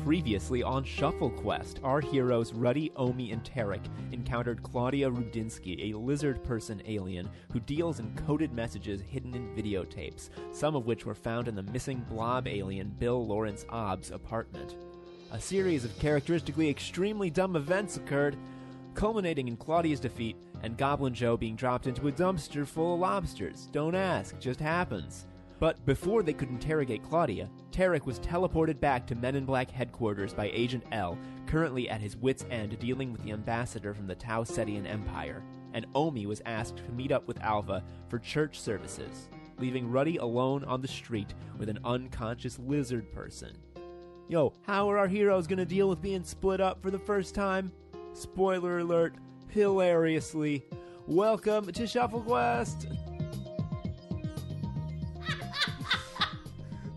Previously on Shuffle Quest, our heroes Ruddy, Omie, and Terok encountered Claudia Rudinsky, a lizard person alien who deals in coded messages hidden in videotapes, some of which were found in the missing blob alien Bill Lawrence Obb's apartment. A series of characteristically extremely dumb events occurred, culminating in Claudia's defeat and Goblin Joe being dropped into a dumpster full of lobsters. Don't ask, just happens. But before they could interrogate Claudia, Terok was teleported back to Men in Black headquarters by Agent L, currently at his wit's end dealing with the ambassador from the Tau Cetian Empire, and Omie was asked to meet up with Alva for church services, leaving Ruddy alone on the street with an unconscious lizard person. Yo, how are our heroes gonna deal with being split up for the first time? Spoiler alert, hilariously. Welcome to Shuffle Quest!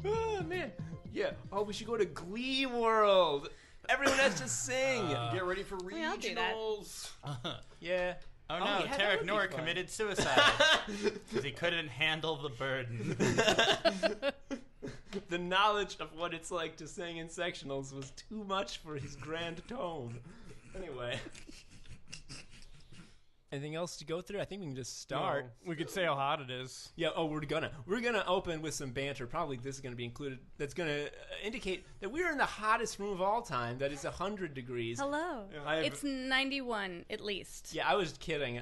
Oh, man. Yeah. Oh, we should go to Glee World. Everyone has to sing. Get ready for regionals. Yeah. Oh no, yeah, Terok Nor committed suicide because he couldn't handle the burden. The knowledge of what it's like to sing in sectionals was too much for his grand tome. Anyway. Anything else to go through? I think we can just start. No, we could say how hot it is. Yeah, we're gonna open with some banter. Probably this is gonna be included. That's gonna indicate that we're in the hottest room of all time. That is 100 degrees. Hello. It's 91 at least. Yeah, I was kidding.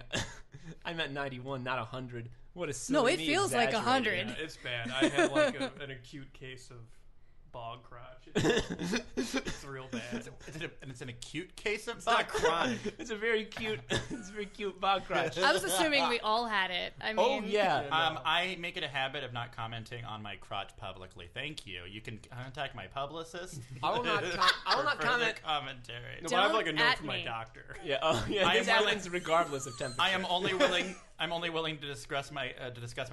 I meant 91, not 100. What a silly No, it feels like 100. Yeah, it's bad. I had like an acute case of bog crotch. It's real bad. And it's an acute case of It's not chronic. It's a very cute bog crotch. I was assuming we all had it. I mean, Oh yeah. I make it a habit of not commenting on my crotch publicly. Thank you. You can contact my publicist. I will not comment. Commentary. No, but I have like a Don't note at from my me. doctor. Yeah. Oh yeah. I This am happens regardless of temperature. I'm only willing to discuss my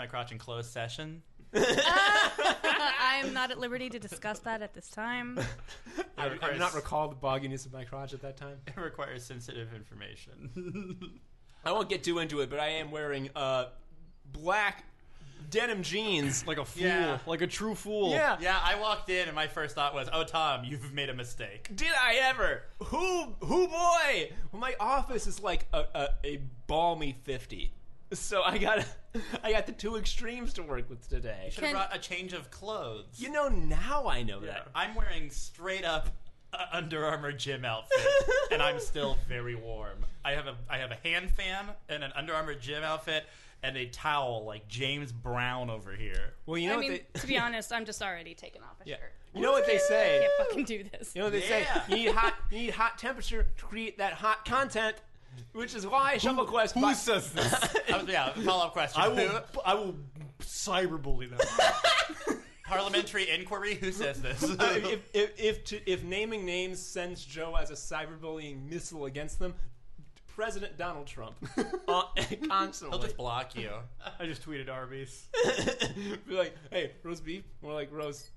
crotch in closed session. I am not at liberty to discuss that at this time. I do not recall the bogginess of my crotch at that time. It requires sensitive information. I won't get too into it, but I am wearing black denim jeans. Like a fool. Yeah. Like a true fool. Yeah. Yeah, I walked in and my first thought was, "Oh, Tom, you've made a mistake." Did I ever? Who boy? Well, my office is like a balmy 50. So I got the two extremes to work with today. You should have brought a change of clothes. You know, now I know that. I'm wearing straight up Under Armour gym outfit, and I'm still very warm. I have a hand fan and an Under Armour gym outfit and a towel like James Brown over here. Well, you know To be honest, I'm just already taking off a shirt. You know what they say? I can't fucking do this. You know what they say? You need hot temperature to create that hot content. Which is why Shuffle Quest. Who says this? Follow-up question. I will cyberbully them. Parliamentary inquiry. Who says this? If naming names sends Joe as a cyberbullying missile against them, President Donald Trump constantly. He'll just block you. I just tweeted Arby's. Be like, hey, roast beef? More like roast.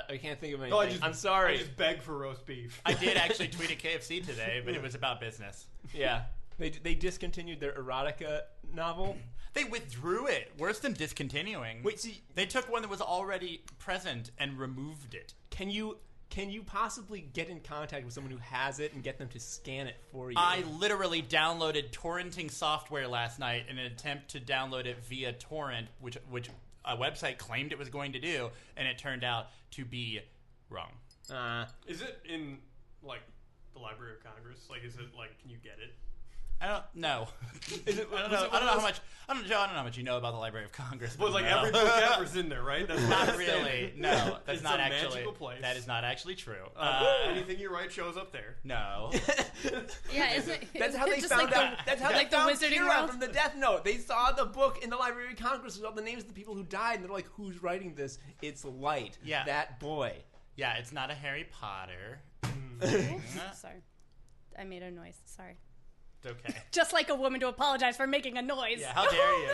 I can't think of anything. No, I'm sorry. I just begged for roast beef. I did actually tweet at KFC today, but it was about business. Yeah. They discontinued their erotica novel. They withdrew it. Worse than discontinuing. Wait, see, they took one that was already present and removed it. Can you possibly get in contact with someone who has it and get them to scan it for you? I literally downloaded torrenting software last night in an attempt to download it via torrent, which a website claimed it was going to do, and it turned out to be wrong. Is it in like the Library of Congress? Like, is it like, can you get it? I don't know. I don't know how much you know about the Library of Congress. But like every book ever's in there, right? That's not really. No, that's it's not a actually. Magical place. That is not actually true. Anything you write shows up there. No. Yeah, isn't That's how they just found like out. That's how like they found the Wizarding Kira World? from the Death Note. They saw the book in the Library of Congress with all the names of the people who died, and they're like, "Who's writing this? It's Light. Yeah. That boy." Yeah, it's not a Harry Potter. Sorry, I made a noise. Sorry. It's okay. Just like a woman to apologize for making a noise. Yeah, how dare you?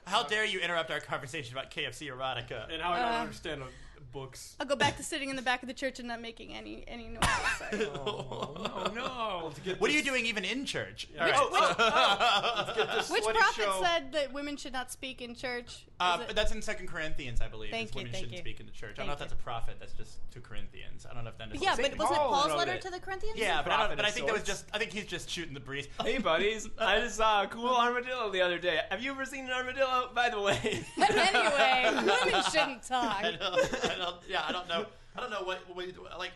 How dare you interrupt our conversation about KFC erotica? And how I don't understand books. I'll go back to sitting in the back of the church and not making any noise. Sorry. Oh no! What are you doing even in church? All right. Let's get this Which sweaty prophet show. said that women should not speak in church? Is But it- that's in 2 Corinthians, I believe. Thank is you, women thank shouldn't you. speak in the church. I don't Thank know if that's a prophet. That's just to Corinthians. Corinthians. I don't know if that. Yeah, but wasn't it Paul Paul's wrote letter it. to the Corinthians? Yeah, Prophet but I of think that was sorts. just. I think he's just shooting the breeze. Hey, buddies. I just saw a cool armadillo the other day. Have you ever seen an armadillo, by the way? Anyway, women shouldn't talk. I don't know. I don't know what like.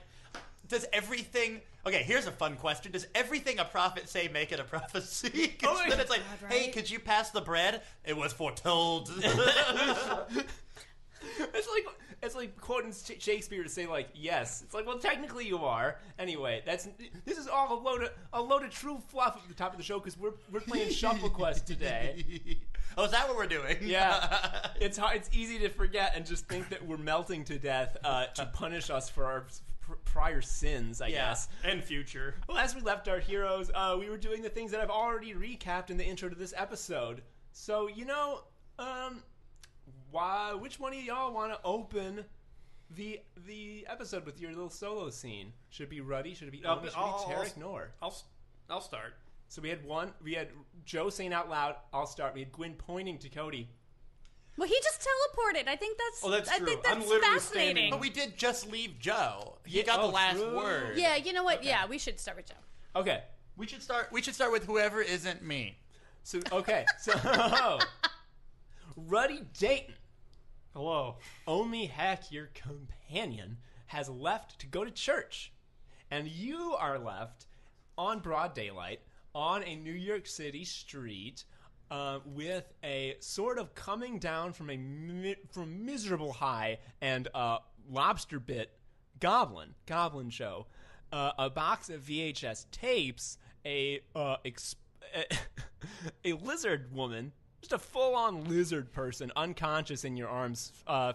Does everything? Okay, here's a fun question. Does everything a prophet say make it a prophecy? 'Cause then it's like, God, hey, right? could you pass the bread? It was foretold. It's like quoting Shakespeare to say like yes. It's like, well, technically you are. Anyway, this is all a load of true fluff at the top of the show because we're playing Shuffle Quest today. Oh, is that what we're doing? Yeah, it's hard. It's easy to forget and just think that we're melting to death to punish us for our prior sins, I guess. And future. Well, as we left our heroes, we were doing the things that I've already recapped in the intro to this episode. So, which one of y'all want to open the episode with your little solo scene? Should it be Ruddy? Should it be Omie? Should it be Terok? Nor? I'll start. So we had Joe saying out loud, I'll start. We had Gwyn pointing to Cody. Well, he just teleported. I think that's. Oh, that's I true. think I'm that's literally fascinating. standing- But we did just leave Joe. He Yeah, got the last true. word. Yeah, you know what? Okay. Yeah, we should start with Joe. Okay. We should start with whoever isn't me. So Ruddy Dayton. Hello. Omie Heck, your companion, has left to go to church. And you are left on broad daylight on a New York City street with a sort of coming down from from miserable high and lobster bit goblin show, a box of VHS tapes, a lizard woman, just a full-on lizard person, unconscious in your arms,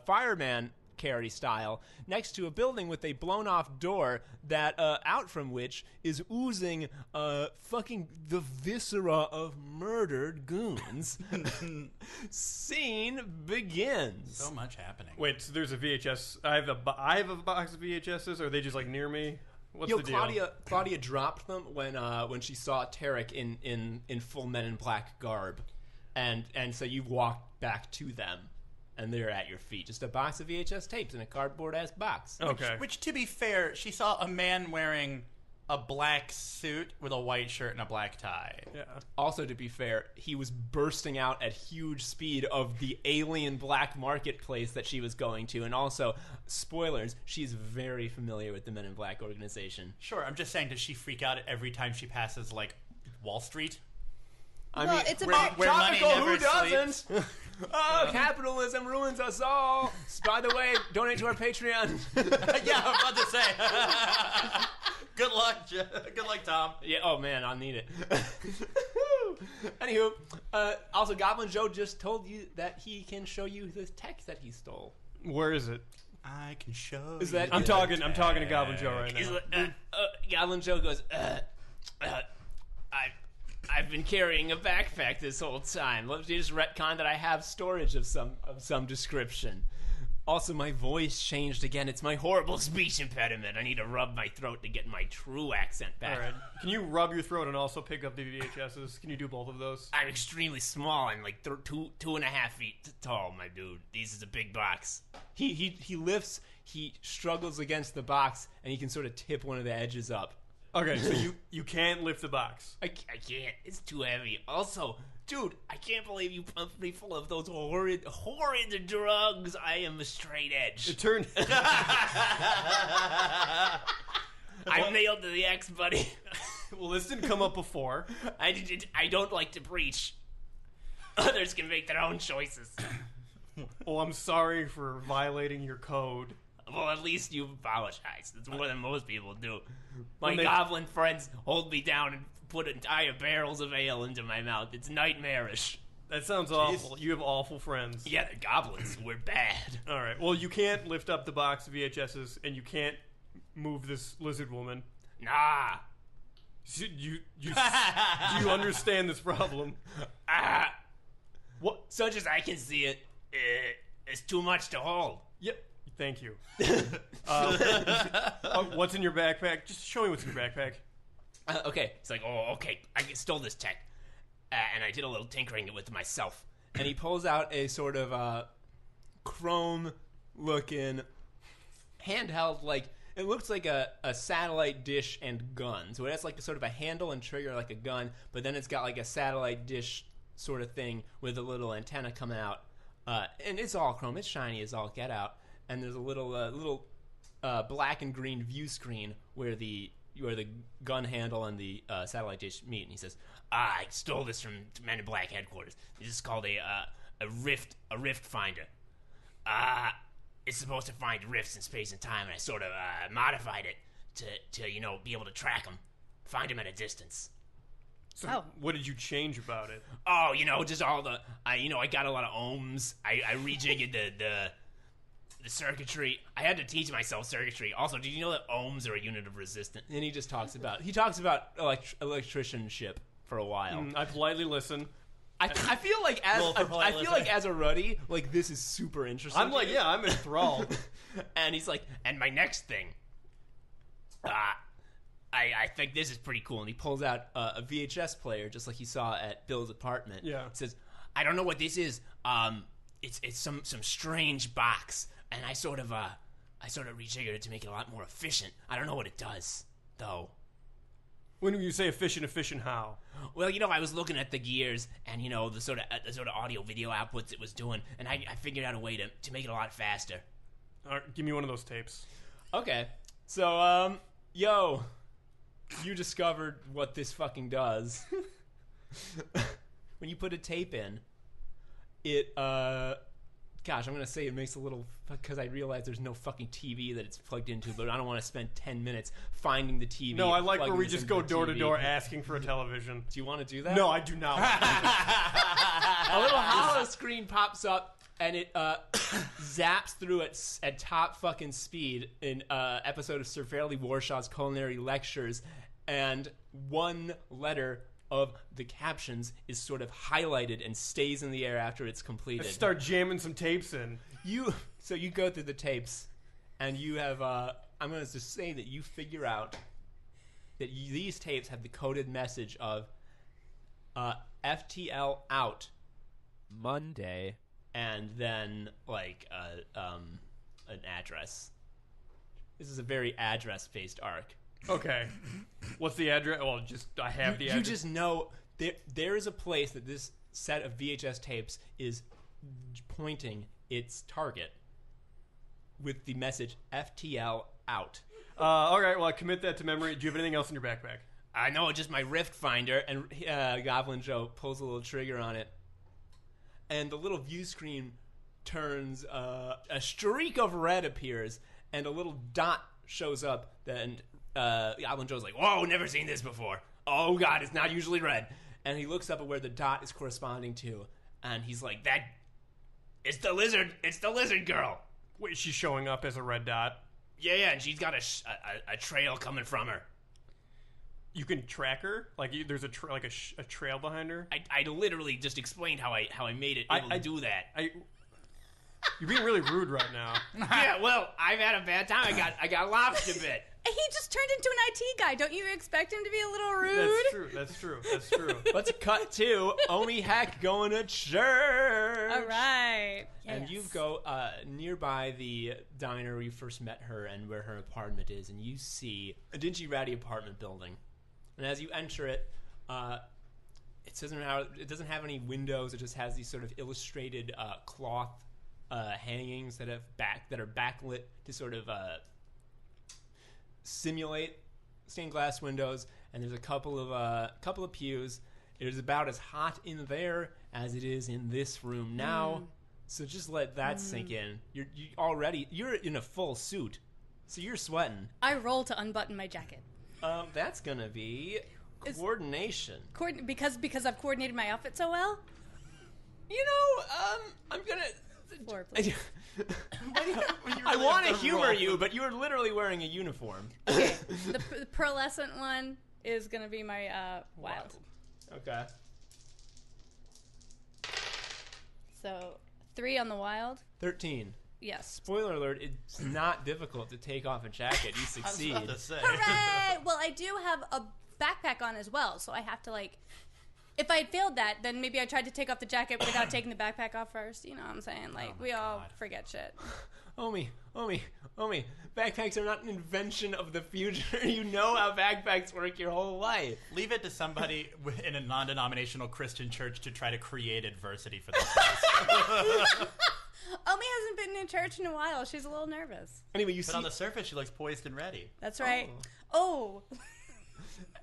fireman carry style, next to a building with a blown-off door that, out from which is oozing, fucking the viscera of murdered goons. Scene begins. So much happening. Wait, so there's a VHS. I have a box of VHSs. Or are they just like near me? What's the deal? Claudia dropped them when she saw Terok in full Men in Black garb, and so you walked back to them. And they're at your feet. Just a box of VHS tapes in a cardboard-ass box. Okay. Which, to be fair, she saw a man wearing a black suit with a white shirt and a black tie. Yeah. Also, to be fair, he was bursting out at huge speed of the alien black marketplace that she was going to. And also, spoilers, she's very familiar with the Men in Black organization. Sure, I'm just saying, does she freak out every time she passes, like, Wall Street? Well, it's where about money Topical, never who doesn't? sleeps. Capitalism ruins us all. By the way, donate to our Patreon. Yeah, I'm about to say. Good luck, good luck, Tom. Yeah. Oh man, I'll need it. Anywho, also Goblin Joe just told you that he can show you the tech that he stole. Where is it? I can show Is you. that- I'm talking to Goblin Joe right He's now. like, Goblin Joe goes, I've been carrying a backpack this whole time. Let's just retcon that I have storage of some description. Also, my voice changed again. It's my horrible speech impediment. I need to rub my throat to get my true accent back. All right. Can you rub your throat and also pick up the VHSs? Can you do both of those? I'm extremely small. I'm like 2.5 feet tall, my dude. This is a big box. He lifts. He struggles against the box, and he can sort of tip one of the edges up. Okay, so you can't lift the box. I can't. It's too heavy. Also, dude, I can't believe you pumped me full of those horrid drugs. I am a straight edge. It turned. I'm nailed to the X, buddy. Well, this didn't come up before. I don't like to preach. Others can make their own choices. Oh, I'm sorry for violating your code. Well, at least you apologize. That's more than most people do. My When they- goblin friends hold me down and put entire barrels of ale into my mouth. It's nightmarish. That sounds awful. You have awful friends. Yeah, the goblins were bad. All right. Well, you can't lift up the box of VHSs, and you can't move this lizard woman. Nah. Do you understand this problem? What? Such as I can see it, it's too much to hold. Yep. Thank you. What's in your backpack? Just show me what's in your backpack. Okay. It's like, oh, okay. I stole this tech. And I did a little tinkering with it myself. And he pulls out a sort of chrome-looking handheld, like, It looks like a satellite dish and gun. So it has like sort of a handle and trigger like a gun, but then it's got like a satellite dish sort of thing with a little antenna coming out. And it's all chrome. It's shiny as all get out. And there's a little black and green view screen where the gun handle and the satellite dish meet. And he says, I stole this from Men in Black headquarters. This is called a rift finder. It's supposed to find rifts in space and time, and I sort of modified it to be able to track them, find them at a distance. So what did you change about it? Oh, just all the I got a lot of ohms. I rejiggered the circuitry. I had to teach myself circuitry. Also, did you know that ohms are a unit of resistance? And he talks about electricianship for a while. I politely listen. I feel like as a Ruddy, like this is super interesting. I'm like, I'm enthralled. And he's like, and my next thing, I think this is pretty cool. And he pulls out a VHS player, just like he saw at Bill's apartment. Yeah. He says, I don't know what this is. It's some strange box, and I sort of rejiggered it to make it a lot more efficient. I don't know what it does, though. When you say efficient how? Well, I was looking at the gears and the sort of audio video outputs it was doing, and I figured out a way to make it a lot faster. All right, give me one of those tapes. Okay, so you discovered what this fucking does. When you put a tape in, it gosh, I'm gonna say it makes a little, because I realize there's no fucking TV that it's plugged into, but I don't want to spend 10 minutes finding the TV. No, I like where we just go door to door asking for a television. Do you want to do that? No, I do not. A little hollow screen pops up, and it zaps through it at top fucking speed in episode of Sir Fairley Warshaw's Culinary Lectures, and one letter of the captions is sort of highlighted and stays in the air after it's completed. Let's start jamming some tapes in. So you go through the tapes, and you have I'm going to just say that you figure out that these tapes have the coded message of FTL out Monday, and then like an address. This is a very address-based arc. Okay. What's the address? Well, I have the address. You just know there is a place that this set of VHS tapes is pointing its target with the message FTL out. All right, well, I commit that to memory. Do you have anything else in your backpack? I know, just my rift finder, and Goblin Joe pulls a little trigger on it, and the little view screen turns, a streak of red appears, and a little dot shows up, and Goblin Joe's like, whoa, never seen this before. Oh, God, it's not usually red. And he looks up at where the dot is corresponding to, and he's like, it's the lizard girl. Wait, she's showing up as a red dot? Yeah, and she's got a trail coming from her. You can track her? Like, there's a trail behind her? I literally just explained how I made it able to do that. You're being really rude right now. Yeah, well, I've had a bad time. I got lobster bit. He just turned into an IT guy. Don't you expect him to be a little rude? That's true. Let's cut to Omie Heck going to church. All right. And Yes. you go nearby the diner where you first met her and where her apartment is, and you see a dingy, ratty apartment building. And as you enter it, it doesn't have any windows. It just has these sort of illustrated cloth hangings that are backlit to sort of simulate stained glass windows, and there's a couple of pews. It is about as hot in there as it is in this room now. So just let that sink in. You're in a full suit, so you're sweating. I roll to unbutton my jacket. That's gonna be coordination. Because I've coordinated my outfit so well. I'm gonna. Floor, please. I want to humor you, but you're literally wearing a uniform. Okay. The pearlescent one is going to be my wild. Okay. So 3 on the wild. 13. Yes. Spoiler alert, it's not difficult to take off a jacket. You succeed. I was about to say. Hooray! Well, I do have a backpack on as well, so I have to if I had failed that, then maybe I tried to take off the jacket without taking the backpack off first. You know what I'm saying? We all forget shit. Omie, Omie, backpacks are not an invention of the future. You know how backpacks work your whole life. Leave it to somebody in a non-denominational Christian church to try to create adversity for themselves. Omie hasn't been in church in a while. She's a little nervous. Anyway, you But see... on the surface, she looks poised and ready. That's right. Oh.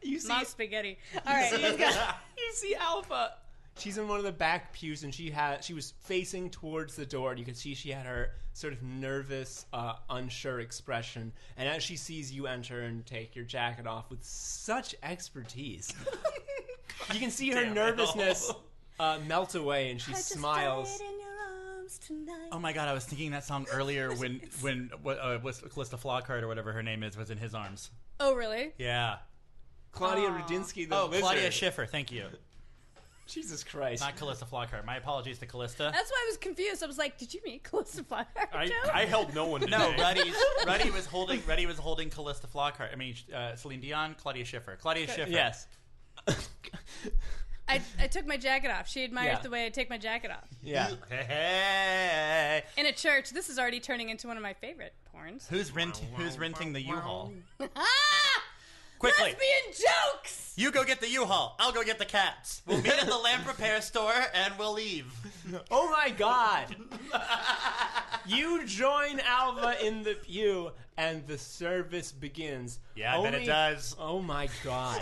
You see... Mom spaghetti. All right. You see Alpha. She's in one of the back pews, and she was facing towards the door, and you could see she had her sort of nervous, unsure expression. And as she sees you enter and take your jacket off with such expertise, you can see her nervousness melt away, and she smiles. Died in your arms tonight. Oh my god, I was thinking that song earlier when Callista Flockhart or whatever her name is was in his arms. Oh, really? Yeah. Claudia Rudinsky, the lizard. Claudia Schiffer, thank you. Jesus Christ. Not Callista Flockhart. My apologies to Callista. That's why I was confused. I was like, did you mean Callista Flockhart? I held no one today. No, Ruddy was holding Callista Flockhart. I mean, Celine Dion, Claudia Schiffer. Claudia Schiffer. Yes. I took my jacket off. She admires the way I take my jacket off. Yeah. Hey. In a church, this is already turning into one of my favorite porns. Who's renting the U-Haul? Ah! Quickly. Lesbian jokes! You go get the U-Haul. I'll go get the cats. We'll meet at the lamp repair store and we'll leave. Oh my god. You join Alva in the pew and the service begins. Yeah, I bet it does. Oh my god.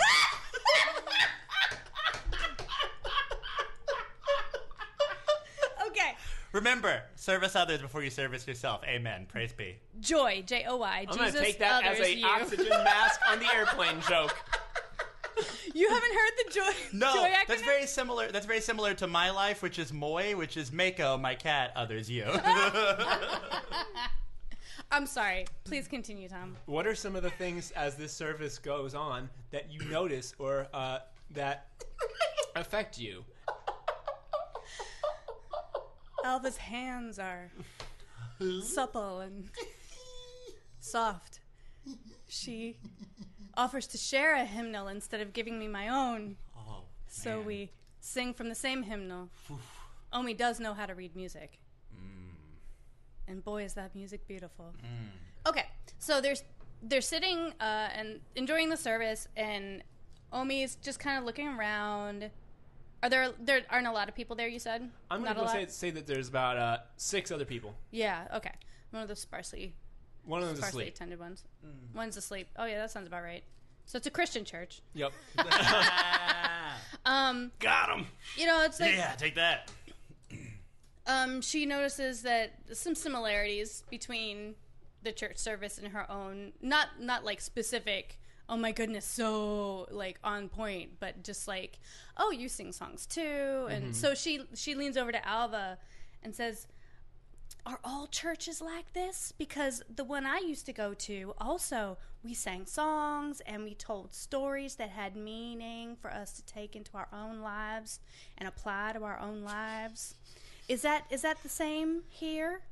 Okay. Remember, service others before you service yourself. Amen. Praise be. Joy, J-O-Y. I'm Jesus, gonna take that as others, a you. oxygen mask on the airplane joke. You haven't heard the joy No, joy that's acronym? very similar. That's very similar to my life, which is Moi, which is Mako, my cat, others you. I'm sorry. Please continue, Tom. What are some of the things as this service goes on that you notice or that affect you? Alva's hands are supple and soft. She offers to share a hymnal instead of giving me my own. Oh, So man. we sing from the same hymnal. Omie does know how to read music. And boy, is that music beautiful. Okay, so they're sitting and enjoying the service, and Omie's just kind of looking around. There aren't a lot of people there, you said? I'm Not a going lot? to say that there's about 6 other people. Yeah, okay. One of those sparsely One of them's asleep. attended ones. One's asleep. Oh, yeah, that sounds about right. So it's a Christian church. Yep. Got him. You know, it's like... Yeah, take that. She notices that some similarities between the church service and her own, not like specific, oh my goodness, so like on point, but just like, oh, you sing songs too. And so she leans over to Alva and says, are all churches like this? Because the one I used to go to, also, we sang songs and we told stories that had meaning for us to take into our own lives and apply to our own lives. Is that the same here?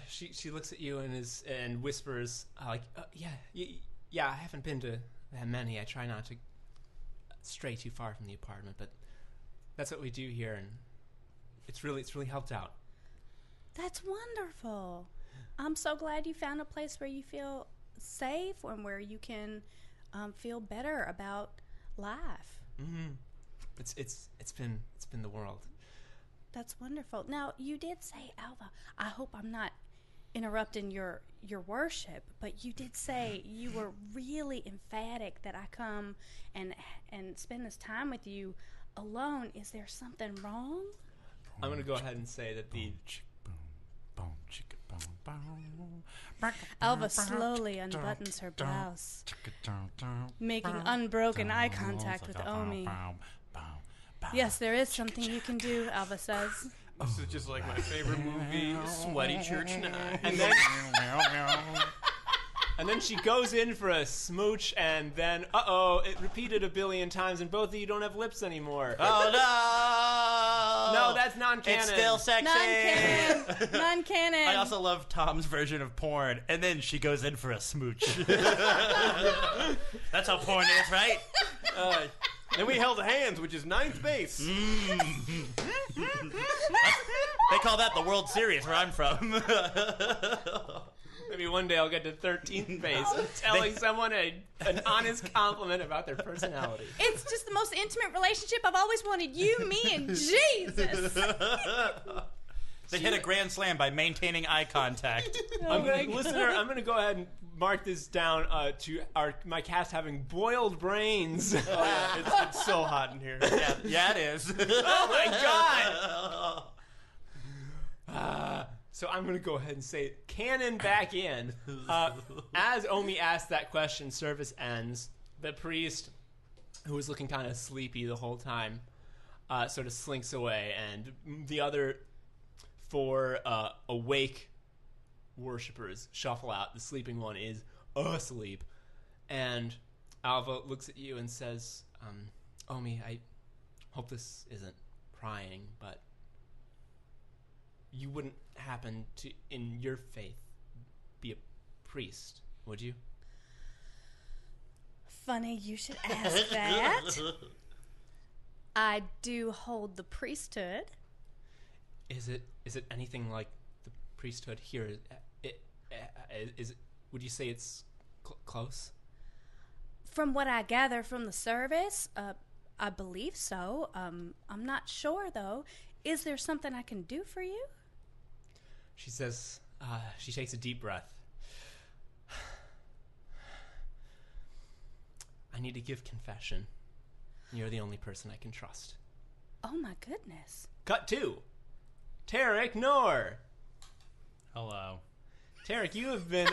She looks at you and whispers yeah, I haven't been to that many. I try not to stray too far from the apartment, but that's what we do here, and it's really helped out. That's wonderful. I'm so glad you found a place where you feel safe and where you can feel better about life. Mm-hmm. It's been the world. That's wonderful. Now, you did say, Alva, I hope I'm not interrupting your worship, but you did say you were really emphatic that I come and spend this time with you alone. Is there something wrong? I'm going to go ahead and say that the... Alva slowly unbuttons her blouse, making unbroken eye contact with Omie. Yes, there is something you can do, Alva says. This is just like my favorite movie, Sweaty Church Night. And then she goes in for a smooch, and then, it repeated a billion times, and both of you don't have lips anymore. Oh, no! No, that's non-canon. It's still sexy. Non-canon. Non-canon. I also love Tom's version of porn, and then she goes in for a smooch. That's how porn is, right? Then we held hands, which is 9th base. They call that the World Series where I'm from. Maybe one day I'll get to 13th base telling someone an honest compliment about their personality. It's just the most intimate relationship I've always wanted. You, me, and Jesus. They hit a grand slam by maintaining eye contact. I'm going to go ahead and mark this down to my cast having boiled brains. Oh, yeah, it's so hot in here. Yeah, it is. Oh my god! So I'm going to go ahead and say cannon back in. As Omie asked that question, service ends. The priest, who was looking kind of sleepy the whole time, sort of slinks away, and the other 4 awake worshippers shuffle out. The sleeping one is asleep. And Alva looks at you and says, Omie, I hope this isn't prying, but you wouldn't happen to, in your faith, be a priest, would you? Funny you should ask that. I do hold the priesthood. Is it anything like the priesthood here? Would you say it's close? From what I gather from the service, I believe so. I'm not sure, though. Is there something I can do for you? She says, she takes a deep breath. I need to give confession. You're the only person I can trust. Oh, my goodness. Cut 2. Terok Nor. Hello. Terok, you have been...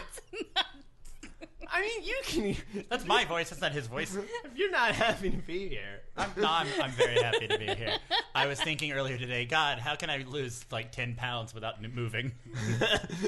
I mean, you can... That's my voice. That's not his voice. If you're not happy to be here... I'm very happy to be here. I was thinking earlier today, God, how can I lose like 10 pounds without moving?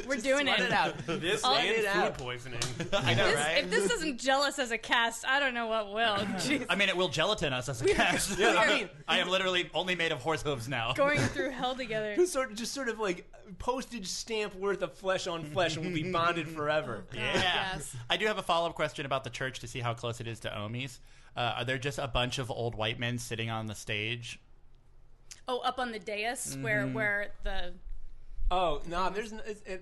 We're doing Sweat it. it out. This Sweat and it out. food poisoning. I know, right? If this isn't jealous as a cast, I don't know what will. Jeez. I mean, it will gelatin us as a cast. Yeah, I mean, I am literally only made of horse hooves now. Going through hell together. just sort of like postage stamp worth of flesh on flesh and will be bonded forever. Yeah. Yes. I do have a follow-up question about the church to see how close it is to Omie's. Are there just a bunch of old white men sitting on the stage? Oh, up on the dais where the... Oh, no,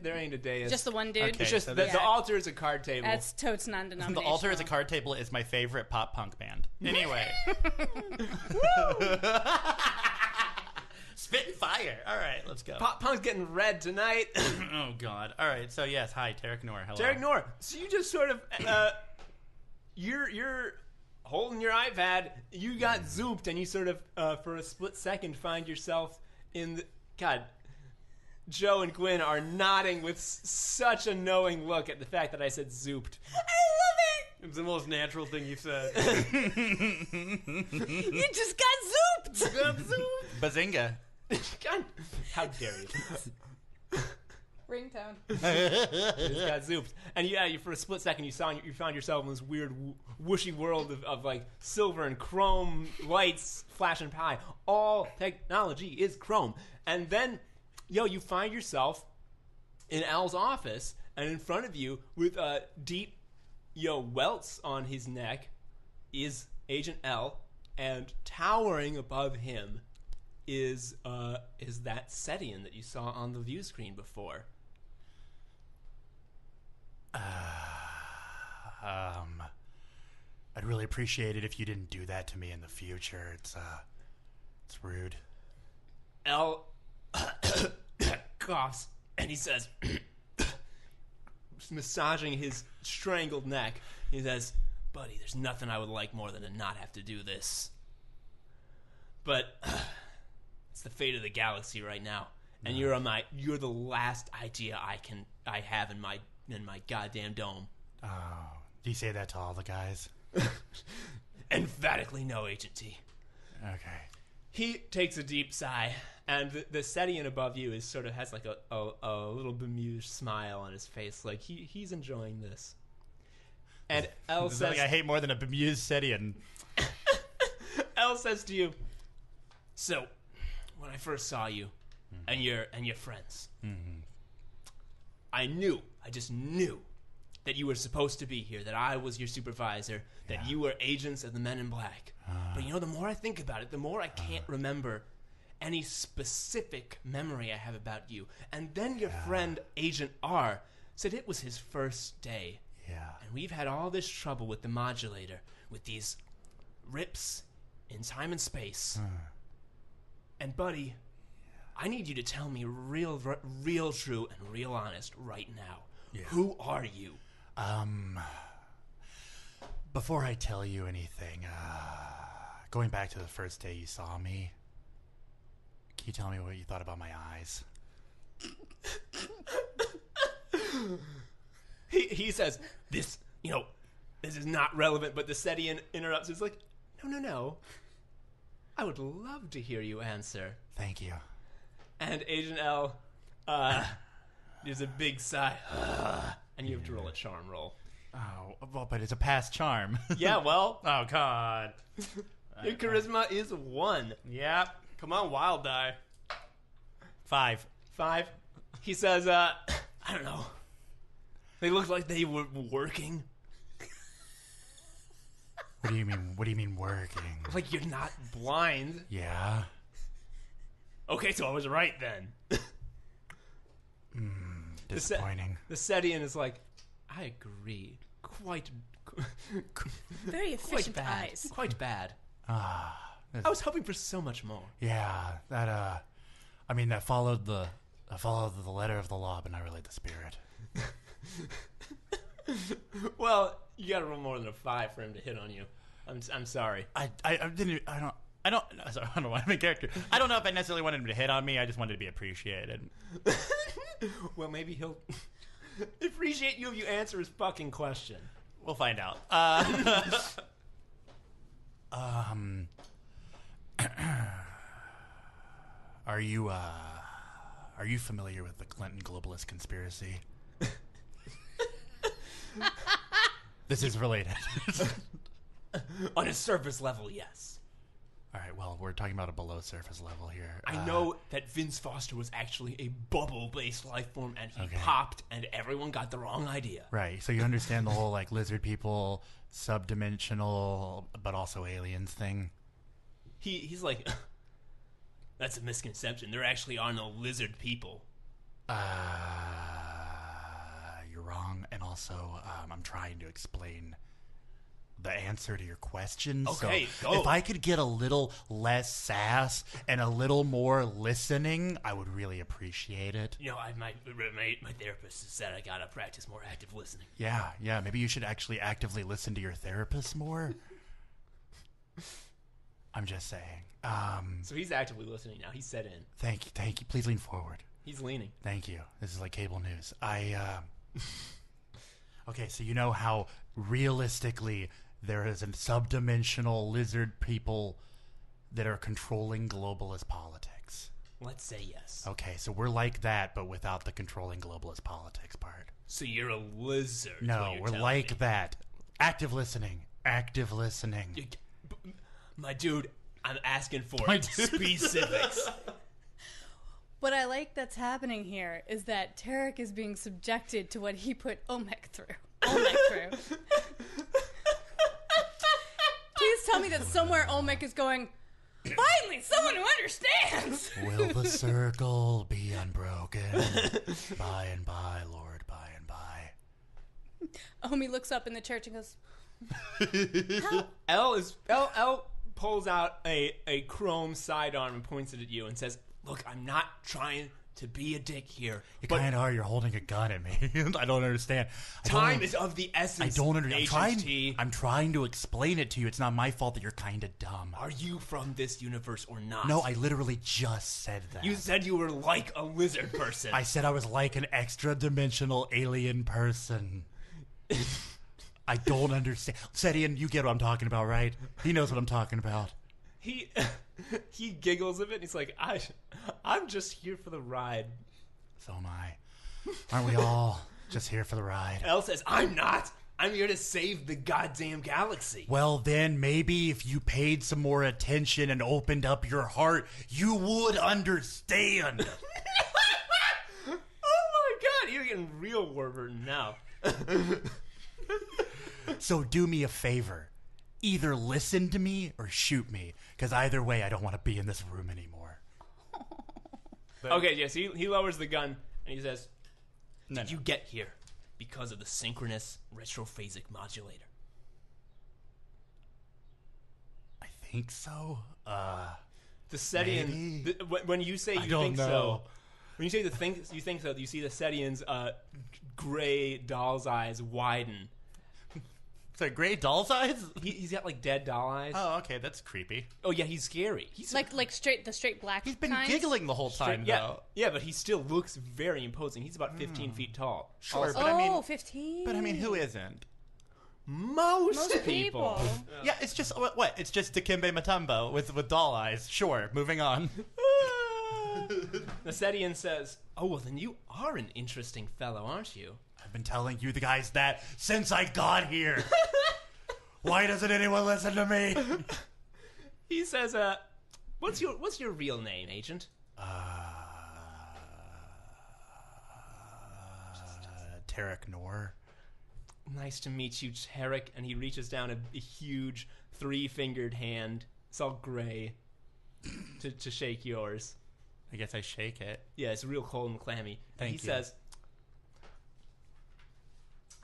there ain't a dais. Just the one dude? Okay. It's just so the yeah. altar is a card table. That's totes non-denominational. The altar as a card table is my favorite pop punk band. Anyway. Spit fire. All right, let's go. Pop punk's getting red tonight. Oh, God. All right, so yes, hi, Terok Nor. Hello. Terok Nor. So you just sort of, you're holding your iPad, you got zooped, and you sort of, for a split second, find yourself in the... God, Joe and Gwen are nodding with such a knowing look at the fact that I said zooped. I love it! It's the most natural thing you said. You just got zooped! Bazinga. God, how dare you. Ringtone. Just got zooped. And you for a split second, you found yourself in this weird whooshy world of like silver and chrome lights flashing by. All technology is chrome. And then, you find yourself in Al's office, and in front of you, with deep, welts on his neck, is Agent L, and towering above him is that Sittin that you saw on the view screen before. I'd really appreciate it if you didn't do that to me in the future. It's rude. L coughs, and he says, massaging his strangled neck, he says, "Buddy, there's nothing I would like more than to not have to do this. But it's the fate of the galaxy right now, and you're the last idea I have in my goddamn dome." Oh, do you say that to all the guys? Emphatically no, Agent T. Okay. He takes a deep sigh, and the Sittin above you is sort of has like a little bemused smile on his face, like he's enjoying this. And L This is says, something I hate more than a bemused Sittin. L says to you, "So, when I first saw you and your friends, I just knew that you were supposed to be here, that I was your supervisor, that you were agents of the Men in Black. But the more I think about it, the more I can't remember any specific memory I have about you. And then your friend Agent R said it was his first day. Yeah. And we've had all this trouble with the modulator, with these rips in time and space. And buddy, I need you to tell me real true and real honest right now. Yeah. Who are you? Before I tell you anything, going back to the first day you saw me, can you tell me what you thought about my eyes? He says, this is not relevant, but the Setian interrupts. He's like, no. I would love to hear you answer. Thank you. And Agent L, there's a big sigh. And you have to roll a charm roll. Oh, well, but it's a past charm. Yeah, well, Oh, God. your charisma is 1. Yep. Come on, wild die. 5. 5. He says, I don't know. They looked like they were working. What do you mean? What do you mean working? Like you're not blind. Yeah. Okay, so I was right then. Disappointing. The Setian is like, I agree. Quite Very efficient bad. eyes. Quite bad. Ah. I was hoping for so much more. Yeah. That that followed the letter of the law, but not really the spirit. Well, you gotta roll more than a 5 for him to hit on you. I'm sorry. I don't want to make character. I don't know if I necessarily wanted him to hit on me. I just wanted to be appreciated. Well, maybe he'll appreciate you if you answer his fucking question. We'll find out. Are you familiar with the Clinton globalist conspiracy? This is related. On a surface level, yes. All right, well, we're talking about a below surface level here. I know that Vince Foster was actually a bubble-based life form, and he Okay. popped, and everyone got the wrong idea. Right, so you understand the whole, like, lizard people, subdimensional, but also aliens thing? He's like, that's a misconception. There actually are no lizard people. You're wrong, and also, I'm trying to explain the answer to your question. Okay, so go. if I could get a little less sass and a little more listening, I would really appreciate it. My therapist said I gotta practice more active listening. Yeah, maybe you should actually actively listen to your therapist more. I'm just saying. So he's actively listening now. He's set in. Thank you. Please lean forward. He's leaning. Thank you. This is like cable news. Okay, so you know how realistically there is a subdimensional lizard people that are controlling globalist politics. Let's say yes. Okay, so we're like that, but without the controlling globalist politics part. So you're a lizard. is No, what you're we're telling like me. that. Active listening. My dude, I'm asking for My dude. specifics. What I like that's happening here is that Terok is being subjected to what he put Omec through. Please tell me that somewhere Olmec is going, finally, someone who understands! Will the circle be unbroken? By and by, Lord, by and by. Omie looks up in the church and goes, L pulls out a chrome sidearm and points it at you and says, "Look, I'm not trying to be a dick here, You but kind of are. You're holding a gun at me. I don't understand. time is of the essence. I don't understand. Agent T. I'm trying to explain it to you. It's not my fault that you're kind of dumb. Are you from this universe or not? No, I literally just said that. You said you were like a lizard person. I said I was like an extra-dimensional alien person. I don't understand. Setian, you get what I'm talking about, right? He knows what I'm talking about. He giggles a bit and he's like, I'm just here for the ride. So am I. Aren't we all just here for the ride? Elle says, I'm not. I'm here to save the goddamn galaxy. Well, then maybe if you paid some more attention and opened up your heart, you would understand. Oh my god, you're getting real Warburton now. So do me a favor. Either listen to me or shoot me, because either way, I don't want to be in this room anymore. Okay, yes, he lowers the gun and he says, Did you get here? because of the synchronous retrophasic modulator. I think so. The Setian. Maybe? When you say you don't think know. so, when you say you think so, you see the Setian's gray doll's eyes widen. So gray doll's eyes? He's got like dead doll eyes. Oh, okay, that's creepy. Oh yeah, he's scary. He's Like the straight black. He's been kind? giggling the whole time, yeah, though. yeah, but he still looks very imposing. He's about 15 feet tall. Sure, Oh, but I mean, 15. but I mean, who isn't? Most people. Yeah, it's just what? It's just Dikembe Mutombo with doll eyes. Sure, moving on. The Setian says, "Oh well, then you are an interesting fellow, aren't you?" I've been telling you the guys that since I got here. Why doesn't anyone listen to me? He says, what's your real name, Agent?" Terok Nor. "Nice to meet you, Terok." And he reaches down a huge 3-fingered hand. It's all gray. to shake yours. I guess I shake it. Yeah, it's real cold and clammy. Thank he you. says,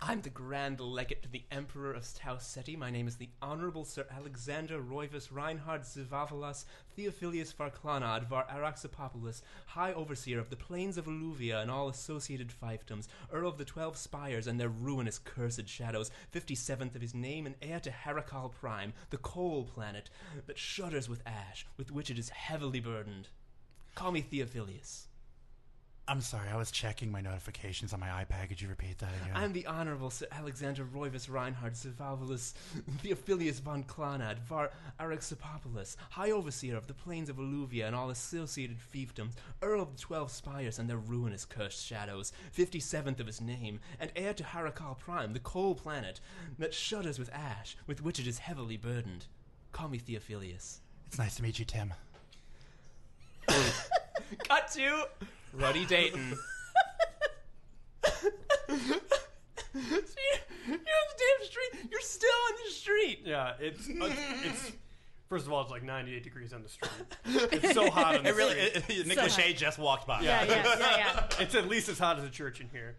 "I'm the Grand Legate to the Emperor of Tau Ceti. My name is the Honorable Sir Alexander Roivus Reinhard Zivavalas Theophilius Varclanad Var Araxopopoulos, High Overseer of the Plains of Alluvia and all associated fiefdoms, Earl of the 12 Spires and their ruinous cursed shadows, 57th of his name, and heir to Harakal Prime, the coal planet that shudders with ash, with which it is heavily burdened. Call me Theophilius." I'm sorry, I was checking my notifications on my iPad. Could you repeat that again? "I'm the Honorable Sir Alexander Roivus Reinhard Zivavalis Theophilius von Clonad Var Araxopopoulos, High Overseer of the Plains of Alluvia and all associated fiefdoms, Earl of the 12 Spires and their ruinous cursed shadows, 57th of his name, and heir to Harakal Prime, the coal planet that shudders with ash, with which it is heavily burdened. Call me Theophilius." It's nice to meet you, Tim. Cut to Ruddy Dayton. So you're on the damn street. You're still on the street. Yeah, it's first of all, it's like 98 degrees on the street. It's so hot on the street. Nick Lachey just walked by. Yeah. It's at least as hot as a church in here.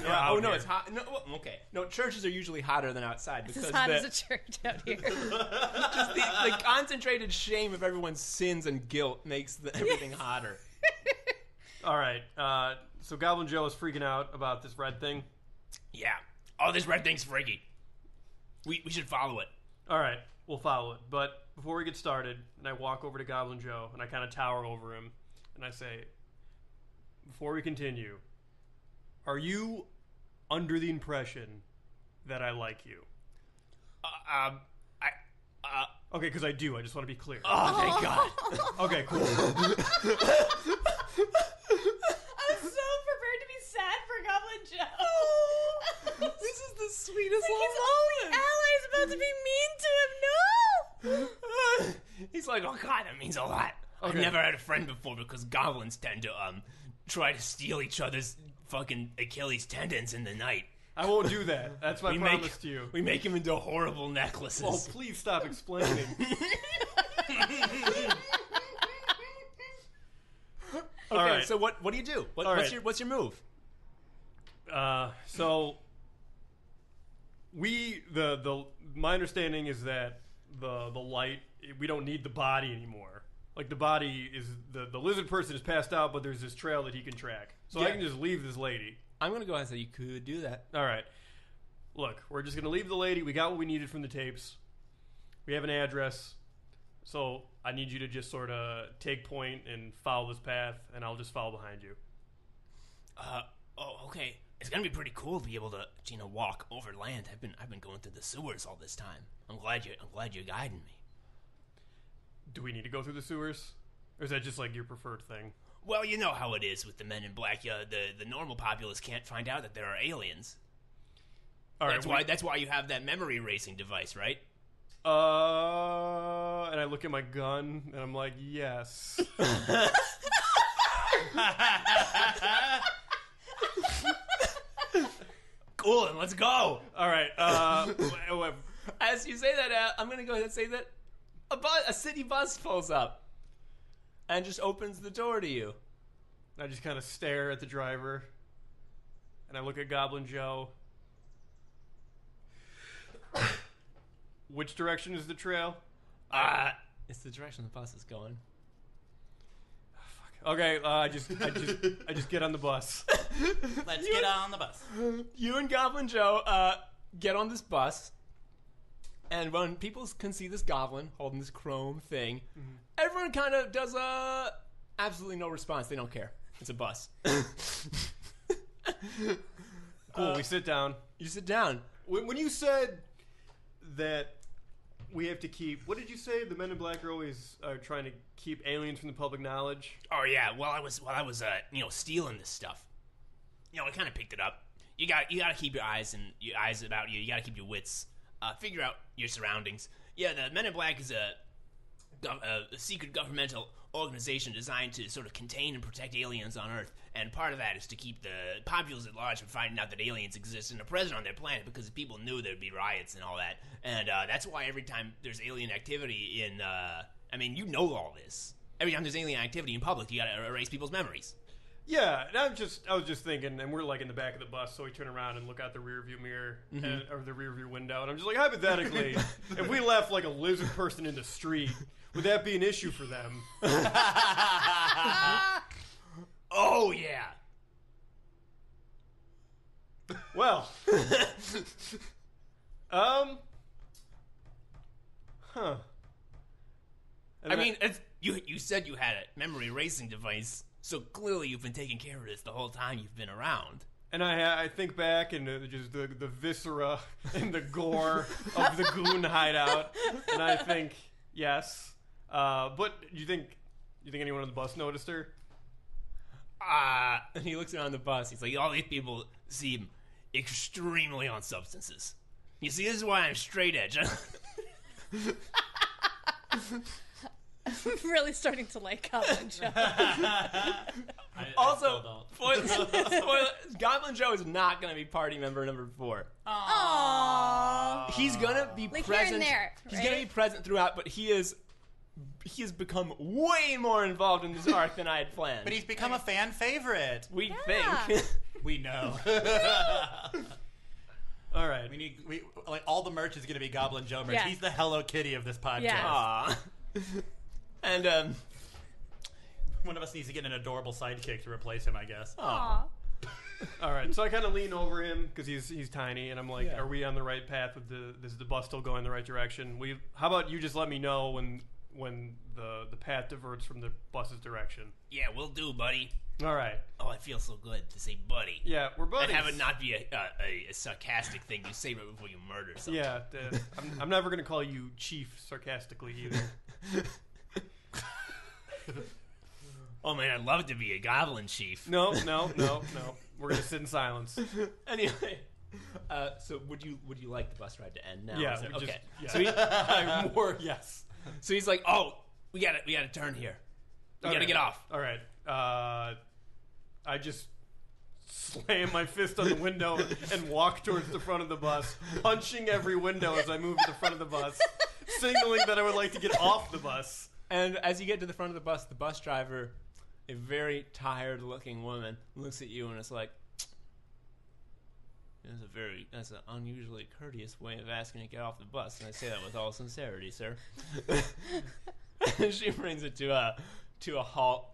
Yeah, oh no, it's hot. No, well, okay. No, churches are usually hotter than outside It's because as hot as a church out here. just the concentrated shame of everyone's sins and guilt makes everything hotter. All right, so Goblin Joe is freaking out about this red thing. Yeah. Oh, this red thing's freaky. We should follow it. All right, we'll follow it. But before we get started, and I walk over to Goblin Joe, and I kind of tower over him, and I say, before we continue, are you under the impression that I like you? Okay, because I do. I just want to be clear. Oh, thank God. Okay, cool. I'm so prepared to be sad for Goblin Joe. This is the sweetest His little only ally is about to be mean to him. No. He's like, oh God, that means a lot. I've Okay. never had a friend before because goblins tend to try to steal each other's fucking Achilles tendons in the night. I won't do that. That's my promise to you. We make him into horrible necklaces. Oh, please stop explaining. Okay, All right. so what do you do? All What's right. your move? So my understanding is that the light, we don't need the body anymore. Like the body is the lizard person is passed out, but there's this trail that he can track. So I Yeah. can just leave this lady. I'm gonna go ahead and say you could do that. All right. Look, we're just gonna leave the lady. We got what we needed from the tapes. We have an address. So I need you to just sort of take point and follow this path, and I'll just follow behind you. Oh, okay. It's gonna be pretty cool to be able to, walk over land. I've been going through the sewers all this time. I'm glad you're guiding me. Do we need to go through the sewers? Or is that just like your preferred thing? Well, you know how it is with the men in black. The normal populace can't find out that there are aliens. All right. That's why you have that memory erasing device, right? And I look at my gun and I'm like, yes. Cool, then let's go. All right. As you say that, I'm gonna go ahead and say that a city bus pulls up and just opens the door to you. I just kind of stare at the driver and I look at Goblin Joe which direction is the trail? It's the direction the bus is going. Okay, I just get on the bus. Let's get on the bus. You and Goblin Joe get on this bus, and when people can see this goblin holding this chrome thing, everyone kind of does absolutely no response. They don't care. It's a bus. Cool. We sit down. You sit down. When you said that we have to keep, what did you say? The Men in Black are always trying to keep aliens from the public knowledge. Oh yeah. While I was stealing this stuff, I kind of picked it up. You got to keep your eyes about you. You got to keep your wits. Figure out your surroundings. Yeah, the Men in Black is a secret governmental organization designed to sort of contain and protect aliens on Earth, and part of that is to keep the populace at large from finding out that aliens exist and are present on their planet, because if people knew, there'd be riots and all that, and that's why every time there's alien activity in, all this. Every time there's alien activity in public, you gotta erase people's memories. Yeah, and I was just thinking, and we're like in the back of the bus, so we turn around and look out the rearview mirror or the rearview window, and I'm just like, hypothetically, if we left like a lizard person in the street, would that be an issue for them? Oh yeah. Well, You said you had a memory erasing device. So clearly you've been taking care of this the whole time you've been around. And I think back and just the viscera and the gore of the goon hideout, and I think yes. But you think anyone on the bus noticed her? And he looks around the bus. He's like, all these people seem extremely on substances. You see, this is why I'm straight edge. I'm really starting to like Goblin Joe. Also, spoiler, Goblin Joe is not going to be party member number 4. Aww. He's going to be like present. Here and there, He's going to be present throughout, but he has become way more involved in this arc than I had planned. But he's become a fan favorite. We think. We know. All right. We like all the merch is going to be Goblin Joe merch. Yeah. He's the Hello Kitty of this podcast. Yeah. Aww. And one of us needs to get an adorable sidekick to replace him, I guess. Aww. All right, so I kind of lean over him because he's tiny, and I'm like, Yeah. "Are we on the right path? With is the bus still going the right direction? How about you just let me know when the path diverts from the bus's direction?" yeah, we'll do, buddy. All right. Oh, I feel so good to say buddy. Yeah, we're buddies. And have it not be a sarcastic thing you say right before you murder someone. Yeah, I'm never gonna call you Chief sarcastically either. Oh man, I'd love to be a goblin chief. No. We're gonna sit in silence. Anyway, so would you like the bus ride to end now? Yeah. Is there- we just- okay. yeah. So I'm more yes. so he's like, oh, we gotta turn here. We gotta Okay. get off. All right. I just slam my fist on the window and walk towards the front of the bus, punching every window as I move to the front of the bus, signaling that I would like to get off the bus. And as you get to the front of the bus driver, a very tired-looking woman, looks at you and is like, that's an unusually courteous way of asking to get off the bus, and I say that with all sincerity, sir. She brings it to a halt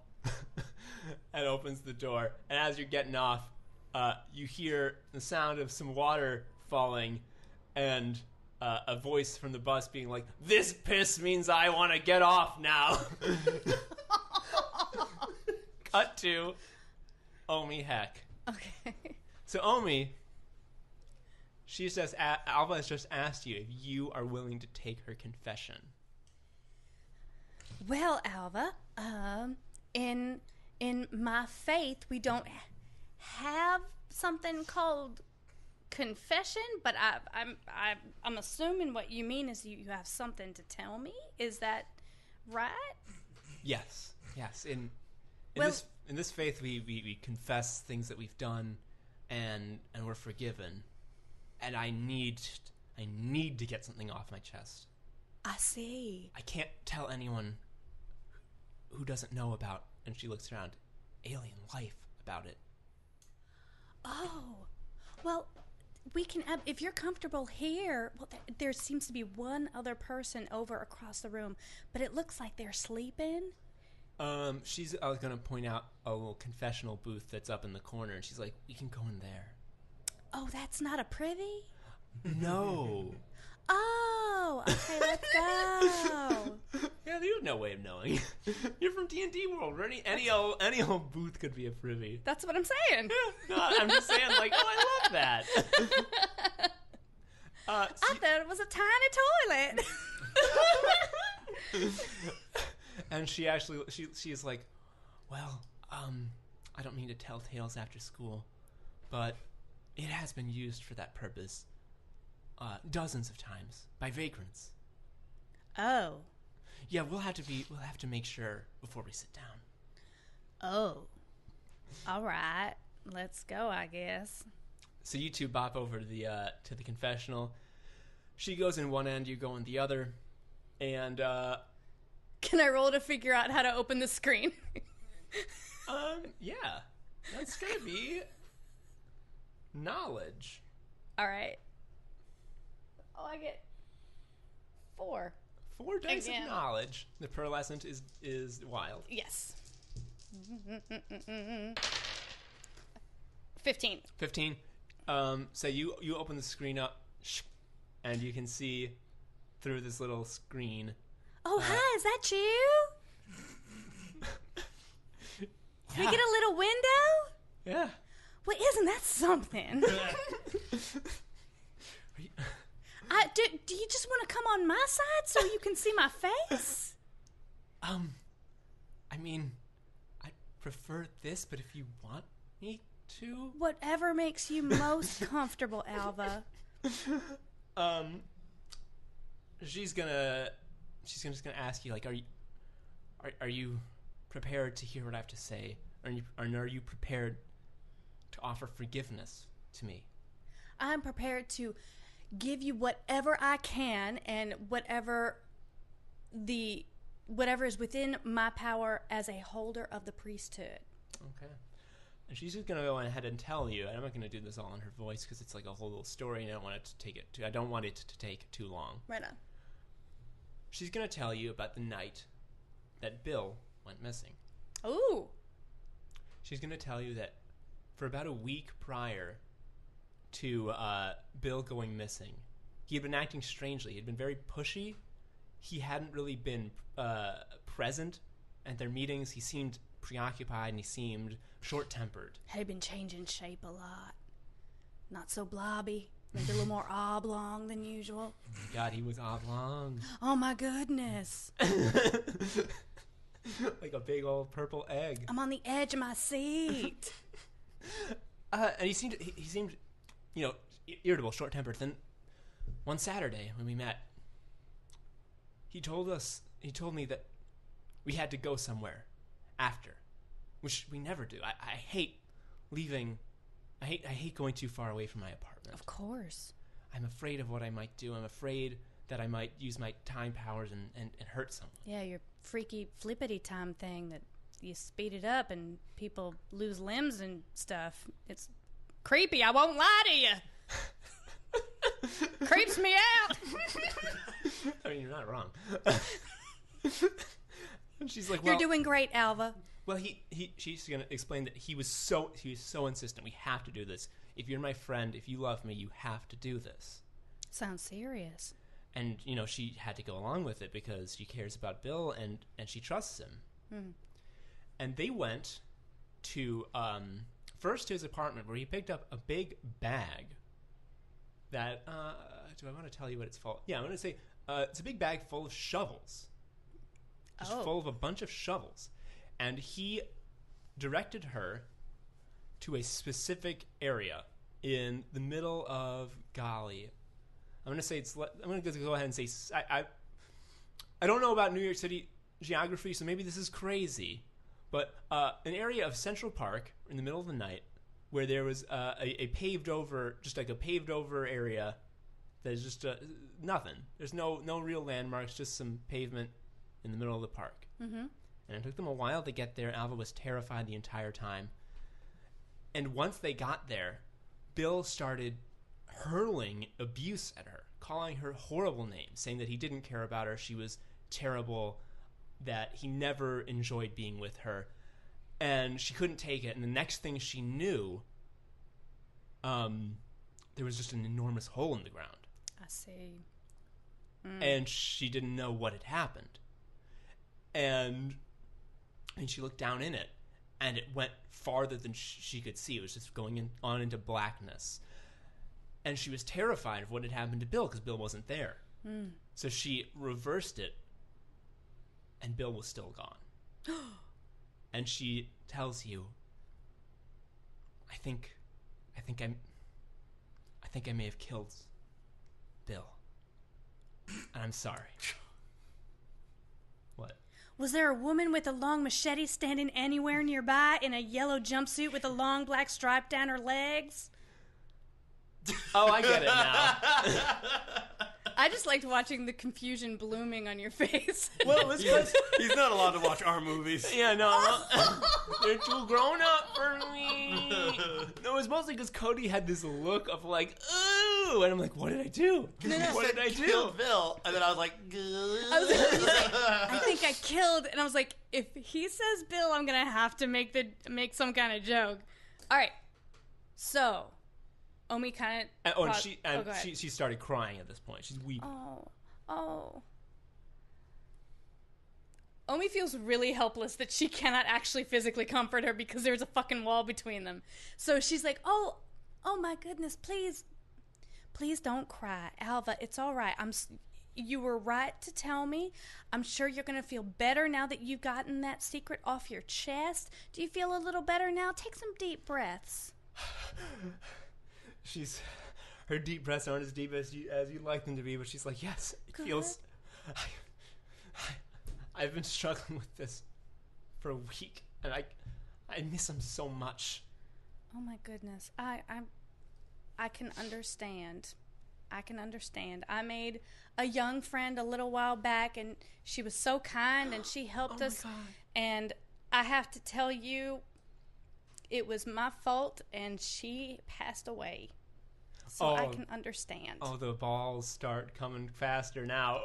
and opens the door. And as you're getting off, you hear the sound of some water falling, and a voice from the bus being like, "This piss means I want to get off now." Cut to Omie Heck. Okay. So Omie, Alva has just asked you if you are willing to take her confession. Well, Alva, in my faith, we don't have something called confession, but I'm assuming what you mean is you have something to tell me. Is that right? Yes. In Well- this faith, we confess things that we've done, and we're forgiven. And I need to get something off my chest. I see. I can't tell anyone who doesn't know about, and she looks around, alien life about it. Oh, well, we can, if you're comfortable here, well, there seems to be one other person over across the room, but it looks like they're sleeping. I was going to point out a little confessional booth that's up in the corner, and she's like, we can go in there. Oh, that's not a privy? No. Oh, okay, let's go. Yeah, there's no way of knowing. You're from D&D world. Any old booth could be a privy. That's what I'm saying. No, I'm just saying, like, oh, I love that. I thought it was a tiny toilet. And she's like, well, I don't mean to tell tales after school, but it has been used for that purpose dozens of times by vagrants. Oh. Yeah, we'll have to make sure before we sit down. Oh. All right. Let's go, I guess. So you two bop over to the confessional. She goes in one end, you go in the other, and can I roll to figure out how to open the screen? Yeah. That's gonna be knowledge. All right. Oh, I get 4. 4 dice Again. of knowledge. The pearlescent is wild. Yes. 15. 15. So you open the screen up, and you can see through this little screen. Oh, hi, is that you? Can we get a little window? Yeah. Well, isn't that something? Do you just want to come on my side so you can see my face? I mean, I prefer this, but if you want me to... Whatever makes you most comfortable, Alva. She's just gonna ask you, like, are you prepared to hear what I have to say? Are you prepared to offer forgiveness to me? I'm prepared to give you whatever I can and whatever is within my power as a holder of the priesthood. Okay. And she's just gonna go ahead and tell you, and I'm not gonna do this all in her voice because it's like a whole little story, and I don't want it to take too long. Right on. She's gonna tell you about the night that Bill went missing. Ooh. She's gonna tell you that for about a week prior to Bill going missing, he had been acting strangely. He had been very pushy. He hadn't really been present at their meetings. He seemed preoccupied and he seemed short-tempered. Had been changing shape a lot. Not so blobby. Maybe a little more oblong than usual. God, he was oblong. Oh my goodness. Like a big old purple egg. I'm on the edge of my seat. And he seemed, irritable, short-tempered. Then one Saturday when we met, he told me that we had to go somewhere after, which we never do. I hate leaving. I hate going too far away from my apartment. Of course. I'm afraid of what I might do. I'm afraid that I might use my time powers and hurt someone. Yeah, your freaky flippity time thing that you speed it up and people lose limbs and stuff. It's creepy, I won't lie to you. Creeps me out. I mean, you're not wrong. And she's like, You're doing great, Alva. Well, she's going to explain that he was so insistent. We have to do this. If you're my friend, if you love me, you have to do this. Sounds serious. And, she had to go along with it because she cares about Bill and she trusts him. Hmm. And they went to, first to his apartment where he picked up a big bag that, do I want to tell you what it's for? Yeah, I'm going to say, it's a big bag full of shovels. Just full of a bunch of shovels. And he directed her to a specific area in the middle of Golly. I'm going to go ahead and say, I don't know about New York City geography, so maybe this is crazy, but an area of Central Park in the middle of the night where there was a paved over area that's just nothing. There's no real landmarks, just some pavement in the middle of the park. Mm-hmm. And it took them a while to get there. Alva was terrified the entire time. And once they got there, Bill started hurling abuse at her, calling her horrible names, saying that he didn't care about her, she was terrible, that he never enjoyed being with her, and she couldn't take it. And the next thing she knew, there was just an enormous hole in the ground. I see. And she didn't know what had happened. And she looked down in it, and it went farther than she could see. It was just going on into blackness. And she was terrified of what had happened to Bill, because Bill wasn't there. So she reversed it, and Bill was still gone. And she tells you, I think I may have killed Bill. And I'm sorry. What? Was there a woman with a long machete standing anywhere nearby in a yellow jumpsuit with a long black stripe down her legs? Oh, I get it now. I just liked watching the confusion blooming on your face. Well, it was because... He's not allowed to watch our movies. Yeah, no, they're too grown up for me. No, it was mostly because Cody had this look of like, ooh, and I'm like, what did I do? What did I do? Killed Bill, and then I was like, I think I killed, and I was like, if he says Bill, I'm gonna have to make some kind of joke. All right, so Omie kind of. And she started crying at this point. She's weeping. Oh. Omie feels really helpless that she cannot actually physically comfort her because there's a fucking wall between them. So she's like, oh my goodness, please don't cry. Alva, it's all right. You were right to tell me. I'm sure you're going to feel better now that you've gotten that secret off your chest. Do you feel a little better now? Take some deep breaths. Her deep breaths aren't as deep as you'd like them to be, but she's like, yes, it feels... I've been struggling with this for a week, and I miss him so much. Oh my goodness. I can understand. I made a young friend a little while back, and she was so kind, and she helped us. God. And I have to tell you, it was my fault, and she passed away. So I can understand. Oh, the balls start coming faster now.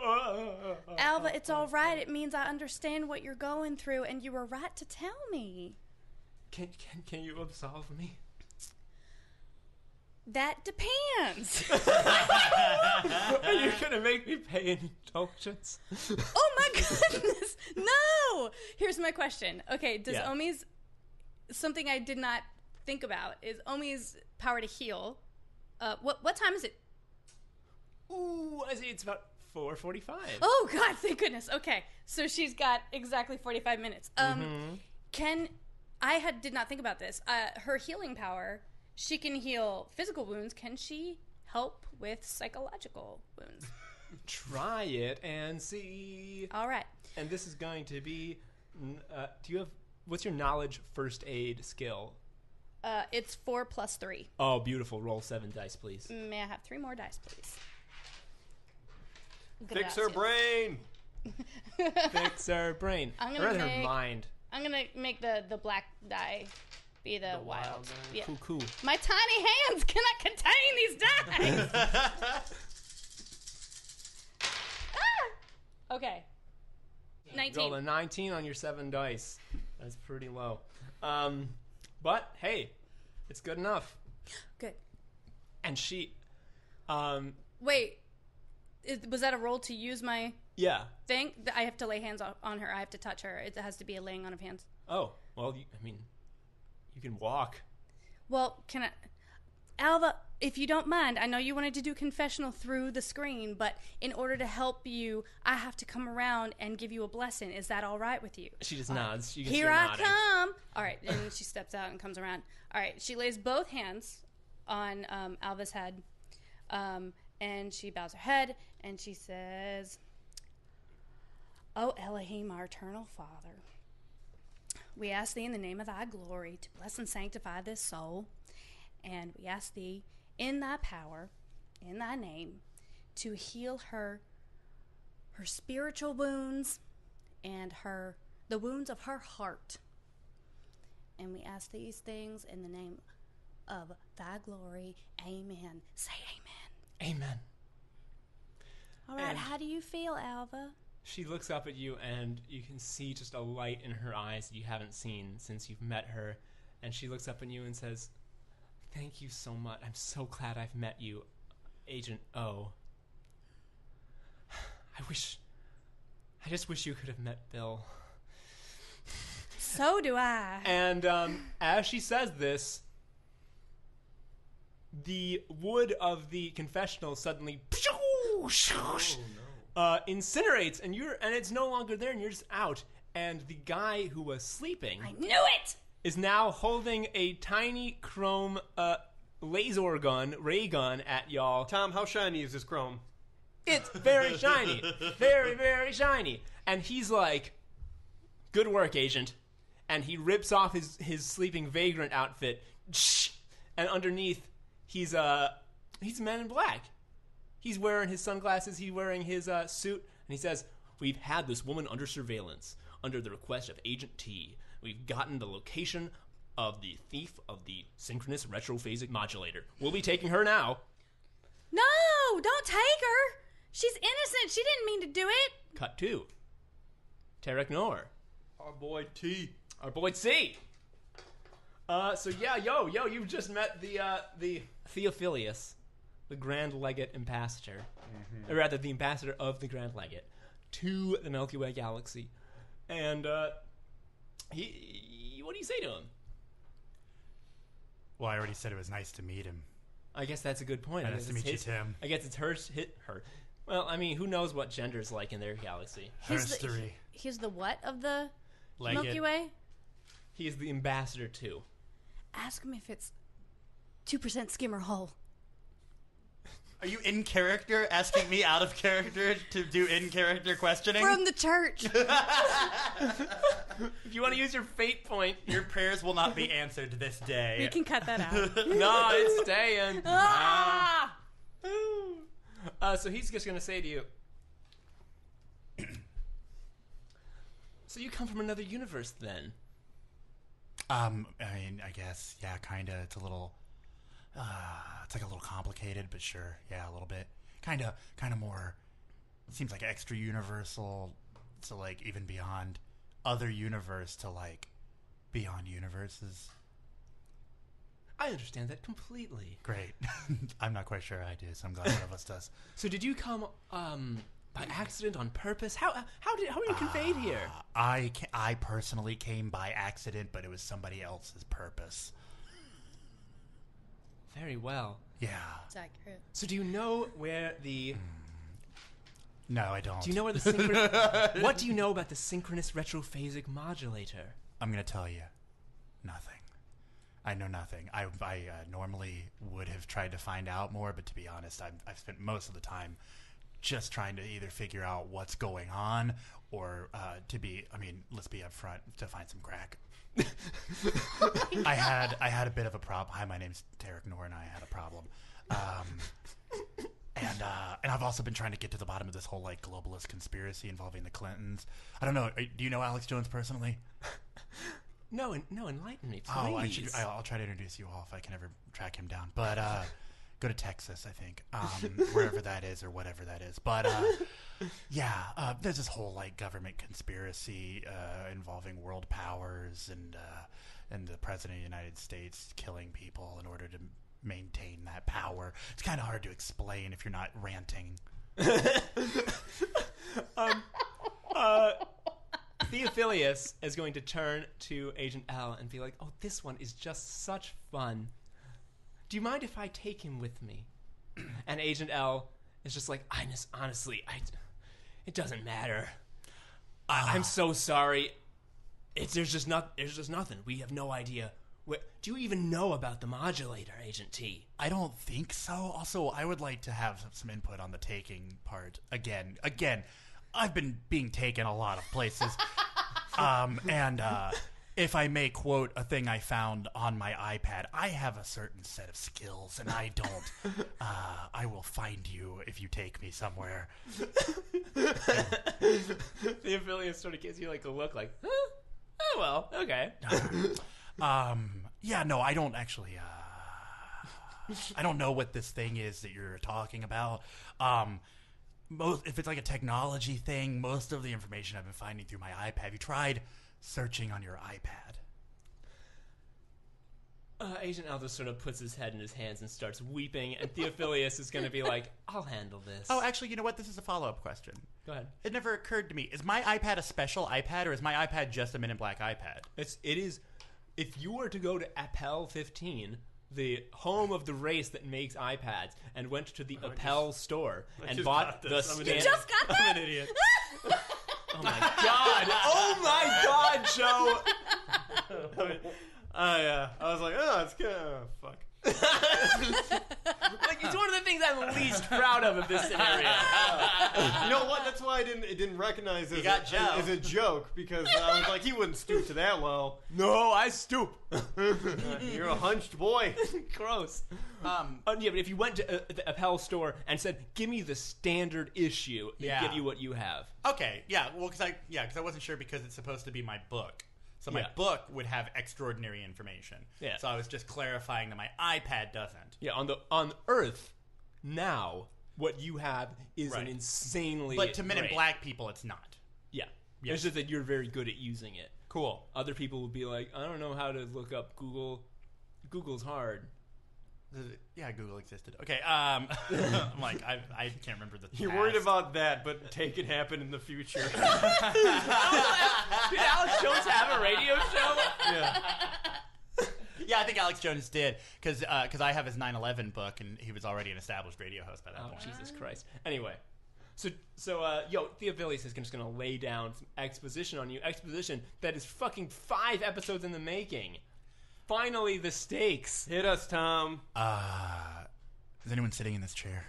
Alva, it's all right. It means I understand what you're going through, and you were right to tell me. Can you absolve me? That depends. Are you gonna make me pay an indulgence? Oh my goodness! No. Here's my question. Okay, does Omie's something I did not think about is Omie's power to heal. What time is it? Ooh, I see it's about 4:45. Oh God, thank goodness. Okay, so she's got exactly 45 minutes. Did not think about this. Her healing power, she can heal physical wounds. Can she help with psychological wounds? Try it and see. All right. And this is going to be. What's your knowledge first aid skill? It's 4 + 3. Oh, beautiful. Roll 7 dice, please. May I have 3 more dice, please? Fix her brain. Fix her brain. Her mind. I'm gonna make the black die be the wild. Yeah. Cool. My tiny hands cannot contain these dice. Okay. 19. Roll a 19 on your 7 dice. That's pretty low. But hey, it's good enough. Good. And she, wait, was that a roll to use my thing? I have to lay hands on her. I have to touch her. It has to be a laying on of hands. Oh, well, you can walk. Well, can I, Alva? If you don't mind, I know you wanted to do confessional through the screen, but in order to help you, I have to come around and give you a blessing. Is that all right with you? She just nods. Here I come. All right, and she steps out and comes around. All right, she lays both hands on Alva's head, and she bows her head, and she says, "O Elohim, our eternal Father, we ask thee in the name of thy glory to bless and sanctify this soul, and we ask thee in thy power, in thy name, to heal her spiritual wounds and the wounds of her heart. And we ask these things in the name of thy glory. Amen. Say amen. Amen. All right, And- how do you feel, Alva? She looks up at you, and you can see just a light in her eyes that you haven't seen since you've met her. And she looks up at you and says, "Thank you so much. I'm so glad I've met you, Agent O. I just wish you could have met Bill." So do I. And as she says this, the wood of the confessional suddenly incinerates, and it's no longer there, and you're just out. And the guy who was sleeping I knew it! is now holding a tiny chrome ray gun at y'all. Tom, how shiny is this chrome? It's very shiny. Very, very shiny. And he's like, "Good work, Agent." And he rips off his sleeping vagrant outfit. And underneath, he's Man in Black. He's wearing his sunglasses. He's wearing his suit. And he says, "We've had this woman under surveillance under the request of Agent T. We've gotten the location of the thief of the synchronous retrophasic modulator. We'll be taking her now." No, don't take her. She's innocent. She didn't mean to do it. Cut 2. Terok Nor. Our boy T. Our boy C. So yeah, you've just met the Theophilus, the Grand Legate Ambassador, or rather the Ambassador of the Grand Legate to the Milky Way galaxy, and what do you say to him? Well, I already said it was nice to meet him. I guess that's a good point. I Nice guess to it's meet you, his- Tim. I guess it's her. Well, I mean, who knows what gender's like in their galaxy? History. He's the what of the Legate. Milky Way? He is the ambassador too. Ask him if it's 2% skimmer hull. Are you in character asking me out of character to do in-character questioning? From the church. If you want to use your fate point, Your prayers will not be answered this day. We can cut that out. no, it's staying. Ah! So he's just gonna say to you, "So you come from another universe, then?" I mean, I guess, yeah, kind of. It's a little, it's like a little complicated, but sure, yeah, a little bit. Kind of more, seems like extra universal to like even beyond other universe to like beyond universes. I understand that completely. Great. I'm not quite sure I do, so I'm glad one of us does. So did you come by accident, on purpose? How were you conveyed here? I personally came by accident, but it was somebody else's purpose. Very well. Yeah. It's accurate. So do you know where the No, I don't. Do you know where the what do you know about the synchronous retrophasic modulator? I'm going to tell you nothing. I know nothing. I normally would have tried to find out more, but to be honest, I've spent most of the time just trying to either figure out what's going on or let's be upfront, to find some crack. I had a bit of a problem. Hi, my name's Terok Nor, and I had a problem. And I've also been trying to get to the bottom of this whole like globalist conspiracy involving the Clintons. I don't know. Do you know Alex Jones personally? No, enlighten me, please. Oh, I'll try to introduce you all if I can ever track him down. But go to Texas, I think, wherever that is or whatever that is. But there's this whole like government conspiracy involving world powers and the president of the United States killing people in order to maintain that power. It's kind of hard to explain if you're not ranting. Theophilus is going to turn to Agent L and be like, "Oh, this one is just such fun. Do you mind if I take him with me?" And Agent L is just like, honestly, it doesn't matter. I'm so sorry. There's just nothing. We have no idea. Do you even know about the modulator, Agent T? I don't think so. Also, I would like to have some input on the taking part. Again, I've been being taken a lot of places. And if I may quote a thing I found on my iPad, I have a certain set of skills, and I don't. I will find you if you take me somewhere. Theophilus sort of gives you like a look like, huh? Oh, well, okay. Yeah, no, I don't actually. I don't know what this thing is that you're talking about. If it's like a technology thing, most of the information I've been finding through my iPad. Have you tried searching on your iPad? Agent Aldous sort of puts his head in his hands and starts weeping, and Theophilus is going to be like, I'll handle this. Oh, actually, you know what? This is a follow-up question. Go ahead. It never occurred to me. Is my iPad a special iPad, or is my iPad just a Men in Black iPad? It is. If you were to go to Appel 15, the home of the race that makes iPads, and went to the Appel store and bought the I'm an standard... idiot. Just got that? I'm an idiot. Oh my god! Oh my god, Joe! I was like, oh, it's good. Oh, fuck. Like, it's one of the things I'm least proud of this scenario. You know what? That's why I didn't recognize it got Joe. as a joke, because I was like, he wouldn't stoop to that low. No, I stoop. You're a hunched boy. Gross. Yeah, but if you went to the Appel store and said, "Give me the standard issue," they'd Yeah. give you what you have. Okay, yeah. Well, because I wasn't sure because it's supposed to be my book. So my Yeah. book would have extraordinary information. Yeah. So I was just clarifying that my iPad doesn't. Yeah, on Earth now, what you have is an Right. insanely. But to Men in great- Black people, it's not. Yeah. Yes. It's just that you're very good at using it. Cool. Other people would be like, I don't know how to look up Google. Google's hard. Yeah, Google existed. Okay. I'm like, I can't remember the. You're past. worried about that, but take it happen in the future. Did Alex Jones have a radio show? Yeah. Yeah, I think Alex Jones did because I have his 9/11 book and he was already an established radio host by that Oh, point. Jesus Christ. Anyway. So, Theophilus is just going to lay down some exposition on you. Exposition that is fucking 5 episodes in the making. Finally, the stakes. Hit us, Tom. Is anyone sitting in this chair?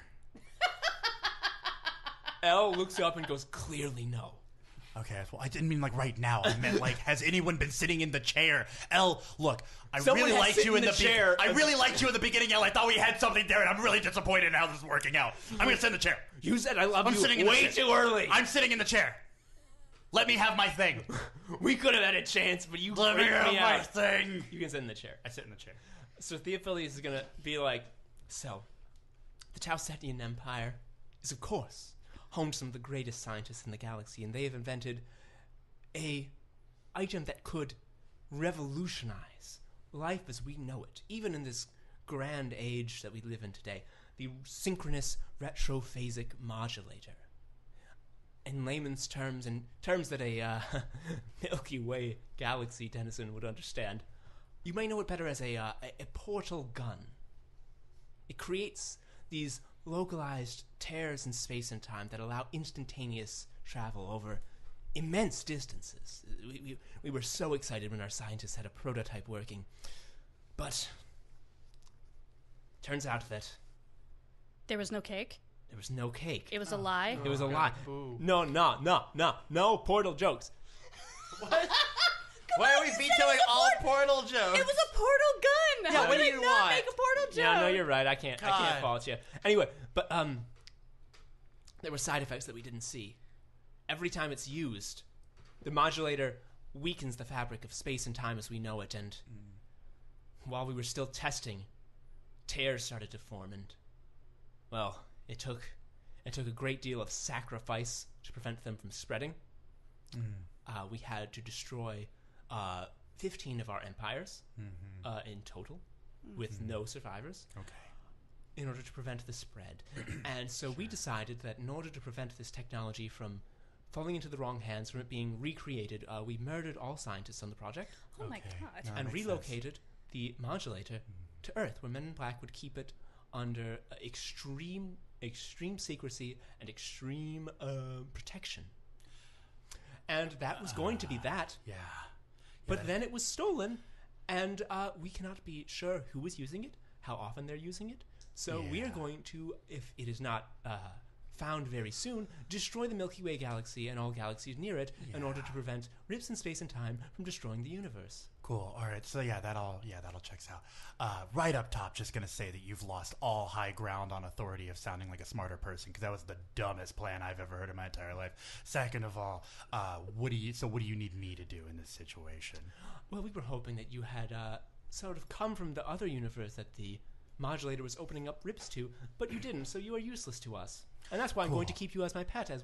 Elle looks up and goes, clearly no. Okay, well, I didn't mean like right now. I meant like, has anyone been sitting in the chair? Elle, look, I Someone really has liked sit you in in the chair. I really liked you in the beginning, Elle. I thought we had something there, and I'm really disappointed in how this is working out. I'm gonna sit in the chair. You said I love I'm you sitting in the way chair. too early. I'm sitting in the chair. Let me have my thing. We could have had a chance, but you Let me freaked have me my out. thing. You can sit in the chair. I sit in the chair. So Theophilus is going to be like, so, the Tau Cetian Empire is, of course, home to some of the greatest scientists in the galaxy, and they have invented a item that could revolutionize life as we know it, even in this grand age that we live in today, the synchronous retrophasic modulator. In layman's terms, in terms that a Milky Way galaxy denizen would understand, you may know it better as a portal gun. It creates these localized tears in space and time that allow instantaneous travel over immense distances. We were so excited when our scientists had a prototype working. But turns out that There was no cake. there was no cake. It was a lie. It was a God, lie. boo. No portal jokes. Why are we vetoing all portal jokes? It was a portal gun. How what did do I you not want? make a portal joke? Yeah, no, you're right. I can't God. fault you. Anyway, but there were side effects that we didn't see. Every time it's used, the modulator weakens the fabric of space and time as we know it, and while we were still testing, tears started to form, and well, it took a great deal of sacrifice to prevent them from spreading. We had to destroy 15 of our empires in total, with no survivors. Okay. In order to prevent the spread. And so we decided that in order to prevent this technology from falling into the wrong hands, from it being recreated, we murdered all scientists on the project Oh my Okay. god. No. and makes relocated the modulator to Earth, where Men in Black would keep it under extreme secrecy and extreme protection. And that was going to be that. Yeah. But then it was stolen, and we cannot be sure who was using it, how often they're using it. So we are Yeah. going to, if it is not found very soon, destroy the Milky Way galaxy and all galaxies near it in order to prevent rips in space and time from destroying the universe. Cool. All right. So that all checks out. Right up top, just gonna say that you've lost all high ground on authority of sounding like a smarter person, because that was the dumbest plan I've ever heard in my entire life. Second of all, what do you need me to do in this situation? Well, we were hoping that you had sort of come from the other universe that the modulator was opening up ribs to, but you didn't, so you are useless to us. And that's why I'm going to keep you as my pet as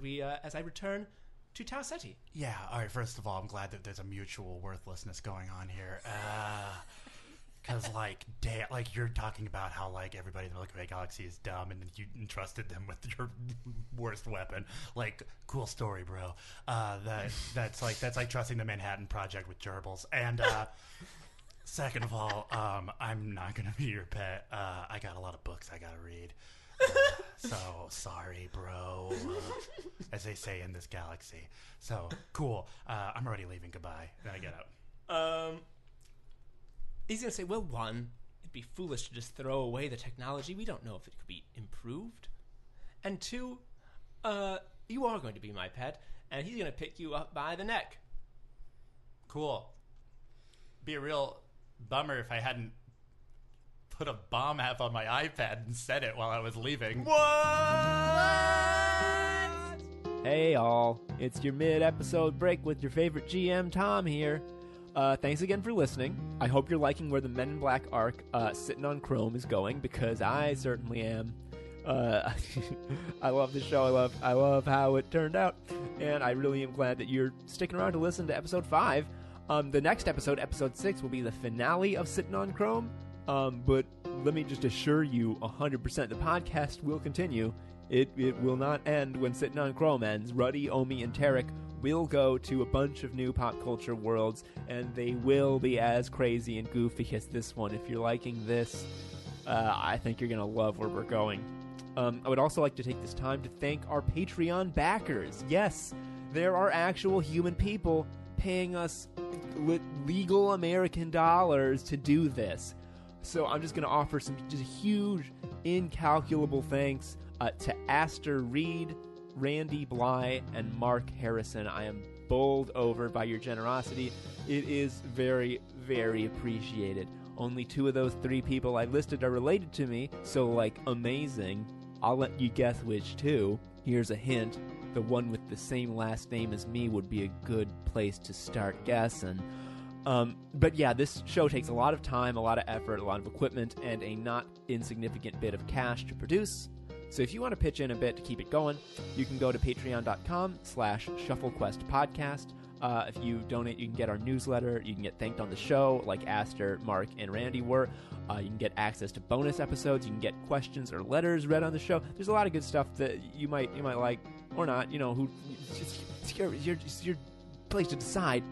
I return to Tau Ceti. Yeah, all right, first of all, I'm glad that there's a mutual worthlessness going on here. Because, like you're talking about how, like, everybody in the Milky Way galaxy is dumb, and then you entrusted them with your worst weapon. Like, cool story, bro. That's like trusting the Manhattan Project with gerbils. And, second of all, I'm not going to be your pet. I got a lot of books I got to read. So, sorry, bro, as they say in this galaxy. So, cool. I'm already leaving. Goodbye. Then I get out. He's going to say, well, one, it'd be foolish to just throw away the technology. We don't know if it could be improved. And two, you are going to be my pet, and he's going to pick you up by the neck. Cool. Be a real bummer if I hadn't put a bomb app on my iPad and said it while I was leaving. What? Hey, all. It's your mid-episode break with your favorite GM, Tom, here. Thanks again for listening. I hope you're liking where the Men in Black arc, Sittin On Chrome, is going, because I certainly am. I love the show. I love how it turned out, and I really am glad that you're sticking around to listen to episode 5. The next episode, episode 6, will be the finale of Sittin On Chrome. But let me just assure you 100% the podcast will continue. It will not end when Sittin On Chrome ends. Ruddy, Omie, and Terok will go to a bunch of new pop culture worlds, and they will be as crazy and goofy as this one. If you're liking this, I think you're going to love where we're going. I would also like to take this time to thank our Patreon backers. Yes, there are actual human people paying us legal American dollars to do this. So I'm just going to offer some just huge, incalculable thanks to Aster Reed, Randy Bly, and Mark Harrison. I am bowled over by your generosity. It is very, very appreciated. Only 2 of those 3 people I listed are related to me, so, like, amazing. I'll let you guess which 2. Here's a hint. The one with the same last name as me would be a good place to start guessing. But yeah, this show takes a lot of time, a lot of effort, a lot of equipment, and a not insignificant bit of cash to produce. So if you want to pitch in a bit to keep it going, you can go to patreon.com/ShuffleQuestPodcast. If you donate, you can get our newsletter. You can get thanked on the show, like Aster, Mark, and Randy were. You can get access to bonus episodes. You can get questions or letters read on the show. There's a lot of good stuff that you might like or not. You know, it's your place to decide.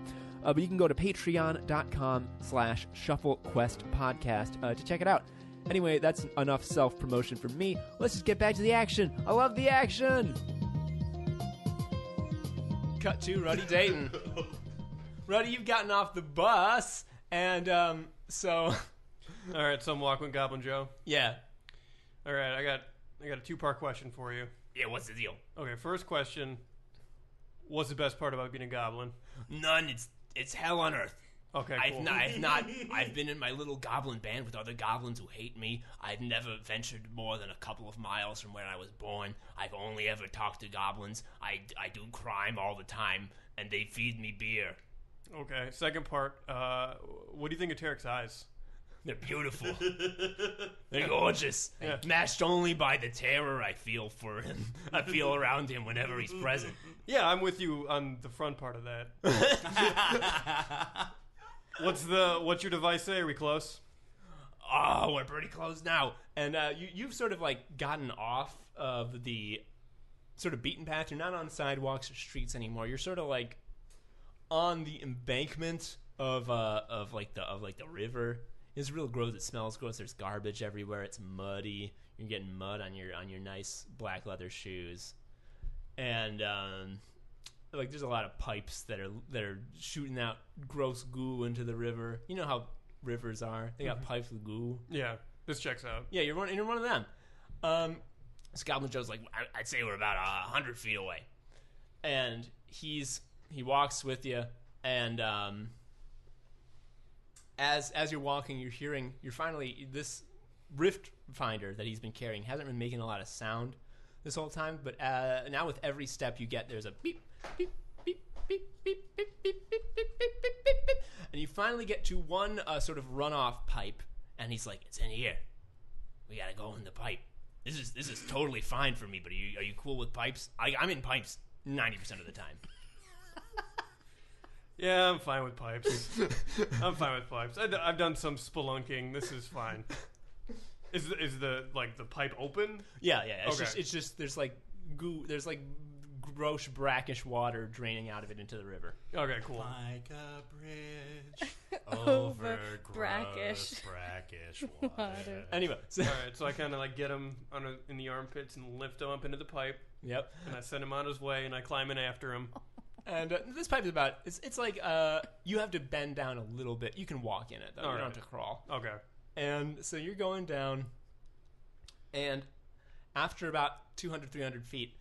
But you can go to patreon.com/ShuffleQuestPodcast to check it out. Anyway, that's enough self-promotion from me. Let's just get back to the action. I love the action. Cut to Ruddy Dayton. Ruddy, you've gotten off the bus, and so. All right, so I'm walking with Goblin Joe. Yeah. All right, I got a 2-part question for you. Yeah, what's the deal? Okay, first question: what's the best part about being a goblin? None. It's hell on earth. Okay, cool. I've been in my little goblin band with other goblins who hate me. I've never ventured more than a couple of miles from where I was born. I've only ever talked to goblins. I do crime all the time, and they feed me beer. Okay, second part, what do you think of Terok's eyes? They're beautiful. They're gorgeous. Yeah. Matched only by the terror I feel for him. I feel around him whenever he's present. Yeah, I'm with you on the front part of that. What's your device say? Are we close? Oh, we're pretty close now. And you've sort of like gotten off of the sort of beaten path. You're not on sidewalks or streets anymore. You're sort of like on the embankment of the river. It's real gross. It smells gross. There's garbage everywhere. It's muddy. You're getting mud on your nice black leather shoes, and like there's a lot of pipes that are shooting out gross goo into the river. You know how rivers are. They got pipes with goo. Yeah, this checks out. Yeah, you're one of them. This Goblin Joe's like, I'd say we're about 100 feet away, and he walks with you, and as you're walking, you're finally, this rift finder that he's been carrying hasn't been making a lot of sound this whole time, but now with every step you get, there's a beep, beep, beep, beep, beep, beep, beep, beep, beep, beep, beep, beep, beep, and you finally get to one sort of runoff pipe, and he's like, it's in here. we gotta go in the pipe. This is totally fine for me, but are you cool with pipes? I'm in pipes 90% of the time. Yeah, I'm fine with pipes. I'm fine with pipes. I've done some spelunking. This is fine. Is the pipe open? Yeah. It's Okay. just there's like goo. There's like gross brackish water draining out of it into the river. Okay, cool. Like a bridge Over over brackish brackish water. Anyway, so, All right, so I kind of like get him in the armpits and lift him up into the pipe, yep. and I send him on his way, and I climb in after him. And this pipe is about. It's like you have to bend down a little bit. You can walk in it though. All You don't right. have to crawl. Okay. And so you're going down, and after about 200, 300 feet,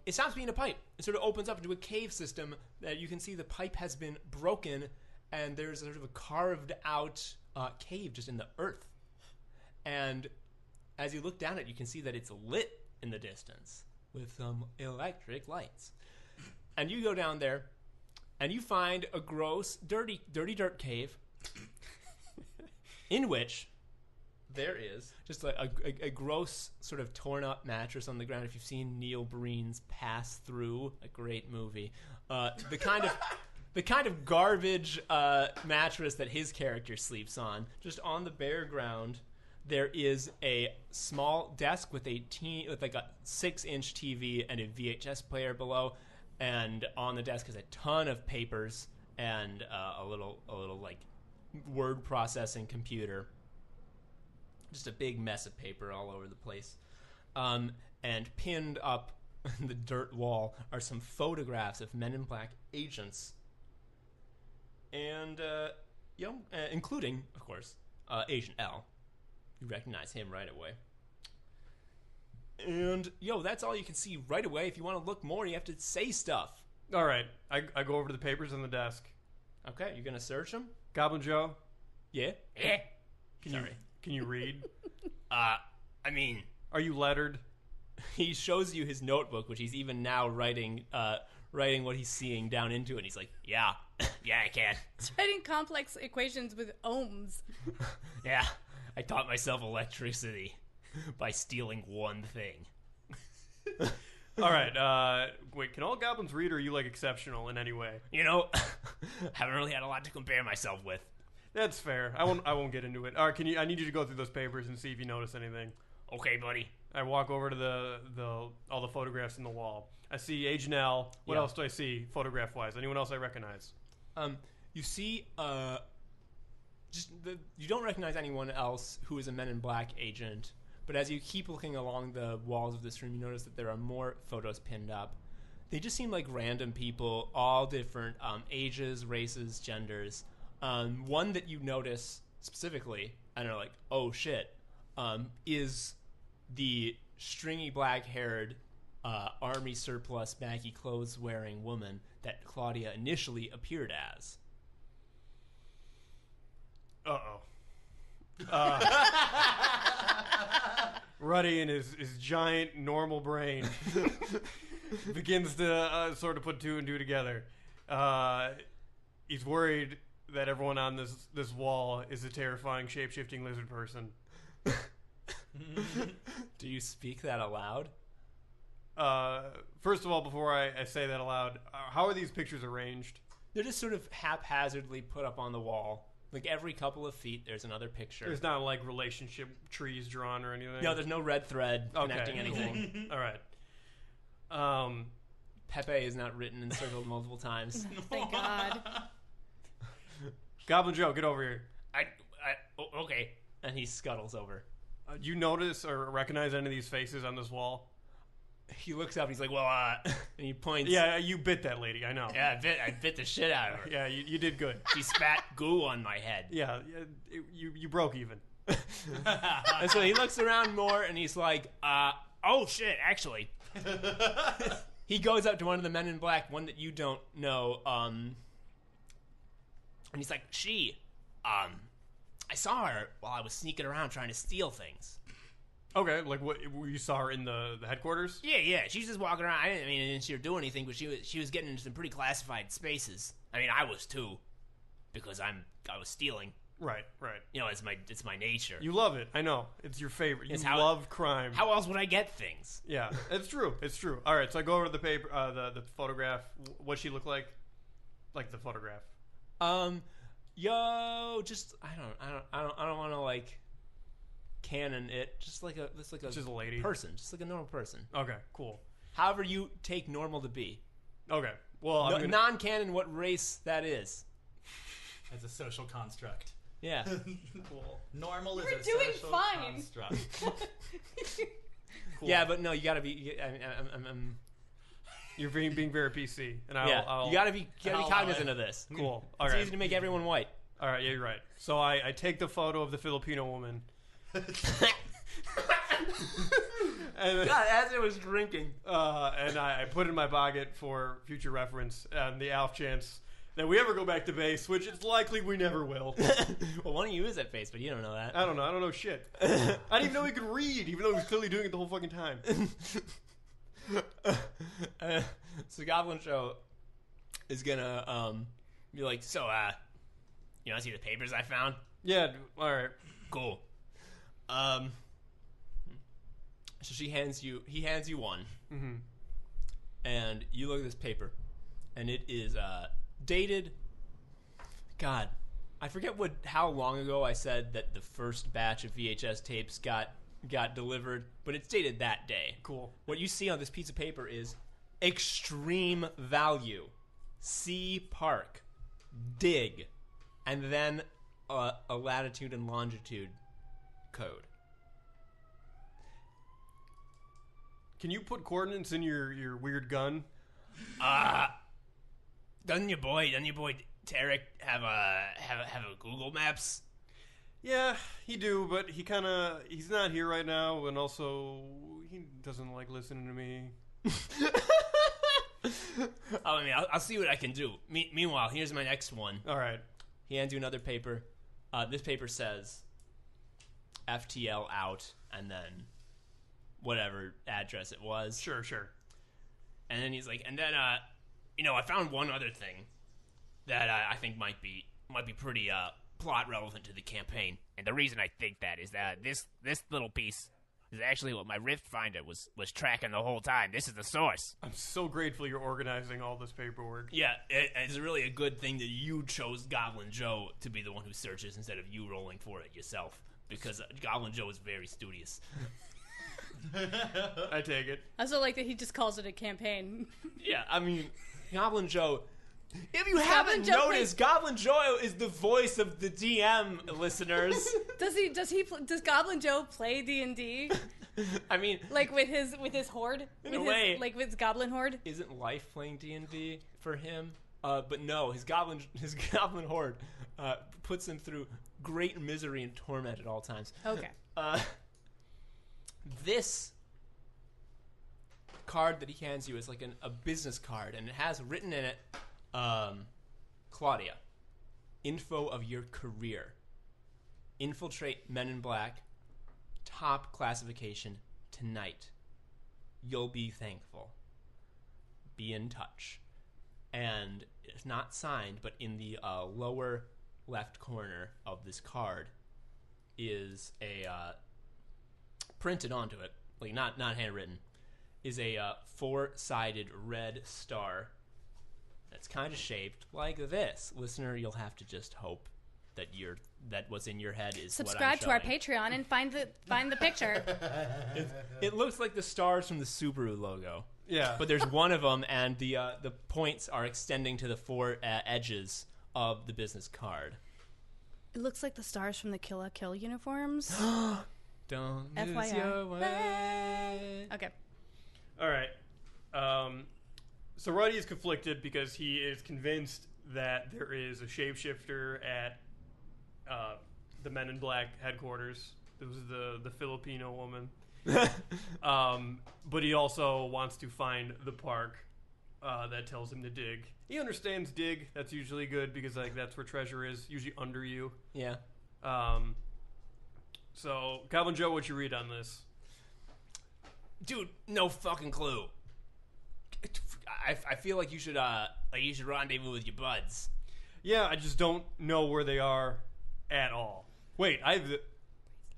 it stops being a pipe. It sort of opens up into a cave system that you can see the pipe has been broken, and there's sort of a carved out cave just in the earth. And as you look down it, you can see that it's lit in the distance with some electric lights. And you go down there, and you find a gross, dirty dirt cave in which there is just a gross sort of torn up mattress on the ground. If you've seen Neil Breen's Pass Through, a great movie, the kind of garbage mattress that his character sleeps on, just on the bare ground. There is a small desk with like a 6-inch TV and a VHS player below, and on the desk is a ton of papers and a little like word processing computer. Just a big mess of paper all over the place. And pinned up in the dirt wall are some photographs of Men in Black agents. And, including, of course, Agent L. You recognize him right away. And, that's all you can see right away. If you want to look more, you have to say stuff. All right. I go over to the papers on the desk. Okay, you're going to search them? Goblin Joe, Yeah? can you read? I mean... Are you lettered? He shows you his notebook, which he's even now writing what he's seeing down into it. And he's like, yeah, I can. It's writing complex equations with ohms. Yeah, I taught myself electricity by stealing one thing. All right. Wait, can all goblins read, or are you like exceptional in any way? Haven't really had a lot to compare myself with. That's fair. I won't get into it. All right, I need you to go through those papers and see if you notice anything. Okay, buddy. I walk over to all the photographs in the wall. I see Agent L. What else do I see photograph-wise? Anyone else I recognize? You see, you don't recognize anyone else who is a Men in Black agent, but as you keep looking along the walls of this room, you notice that there are more photos pinned up. They just seem like random people, all different ages, races, genders. One that you notice specifically, and are like, oh shit, is the stringy black-haired, army surplus baggy clothes wearing woman that Claudia initially appeared as. Ruddy in his giant normal brain begins to sort of put two and two together. He's worried that everyone on this wall is a terrifying shape-shifting lizard person. Do you speak that aloud? First of all, before I say that aloud, how are these pictures arranged? They're just sort of haphazardly put up on the wall. Like every couple of feet, there's another picture. There's not like relationship trees drawn or anything? No, there's no red thread connecting anything. All right. Pepe is not written and circled multiple times. Thank God. Goblin Joe, get over here. Okay. And he scuttles over. Do you notice or recognize any of these faces on this wall? He looks up. He's like, well, and he points. Yeah, you bit that lady. I know. Yeah, I bit the shit out of her. Yeah, you did good. She spat goo on my head. Yeah, you broke even. And so he looks around more, and he's like, oh shit, actually. He goes up to one of the Men in Black, one that you don't know, and he's like, I saw her while I was sneaking around trying to steal things. Okay, like what you saw her in the headquarters? Yeah. She's just walking around. I didn't see her do anything, but she was getting into some pretty classified spaces. I mean, I was too, because I was stealing. Right. You know, it's my nature. You love it. I know. It's your favorite. You It's love crime. How else would I get things? Yeah, it's true. It's true. All right, so I go over to the paper, the photograph. What she look like the photograph. Just I don't want to like canon it. Just like a lady person, just like a normal person. Okay, cool. However you take normal to be. Okay, well, I'm non-canon what race that is. As a social construct. Yeah. cool. Normal is We're a doing social fine. construct. Cool. Yeah, but no, you gotta be. I'm You're being very PC, and you gotta be cognizant of this. Cool. All It's right. easy to make everyone white. All right. Yeah, you're right. So I take the photo of the Filipino woman. And God, as it was drinking. and I put it in my pocket for future reference, and the off chance that we ever go back to base, which it's likely we never will. Well, why don't you use that face? But you don't know that. I don't know. I don't know shit. I didn't even know he could read, even though he was clearly doing it the whole fucking time. So Goblin Joe is gonna be like, so you wanna see the papers I found? Yeah. All right. Cool. So he hands you one, Mm-hmm. and you look at this paper, and it is dated. God, I forget how long ago I said that the first batch of VHS tapes got delivered, but it's dated that day. Cool. What you see on this piece of paper is extreme value, C Park, dig, and then a latitude and longitude code. Can you put coordinates in your weird gun? Doesn't your boy Terok have a Google Maps? Yeah, he do, but he's not here right now, and also he doesn't like listening to me. I mean, I'll see what I can do. Meanwhile, here's my next one. All right. He hands you another paper. This paper says FTL out, and then whatever address it was. Sure. And then he's like, and then I found one other thing that I think might be pretty plot relevant to the campaign. And the reason I think that is that this little piece is actually what my Rift Finder was tracking the whole time. This is the source. I'm so grateful you're organizing all this paperwork. Yeah, it's really a good thing that you chose Goblin Joe to be the one who searches instead of you rolling for it yourself, because Goblin Joe is very studious. I take it. I also like that he just calls it a campaign. Yeah, I mean, Goblin Joe. If you haven't noticed, Goblin Joe is the voice of the DM, listeners. Does Goblin Joe play D&D? I mean, like with his horde, in a way, like with his goblin horde. Isn't life playing D&D for him? But no, his goblin horde puts him through great misery and torment at all times. Okay. This card that he hands you is like a business card, and it has written in it, Claudia, info of your career. Infiltrate Men in Black, top classification tonight. You'll be thankful. Be in touch. And it's not signed, but in the lower left corner of this card is a printed onto it, like not handwritten, is a 4-sided red star that's kind of shaped like this. Listener, you'll have to just hope that what's in your head is subscribe what I'm to our Patreon and find the picture. It looks like the stars from the Subaru logo. Yeah, but there's one of them, and the points are extending to the 4 edges of the business card. It looks like the stars from the Kill la Kill uniforms. Don't lose FYI. your way. Okay. All right. So Ruddy is conflicted because he is convinced that there is a shapeshifter at the Men in Black headquarters. It was the Filipino woman. But he also wants to find the park that tells him to dig. He understands dig. That's usually good because that's where treasure is, usually under you. Yeah. So, Goblin Joe, what you read on this? Dude, no fucking clue. I feel like you should rendezvous with your buds. Yeah, I just don't know where they are at all. Wait, I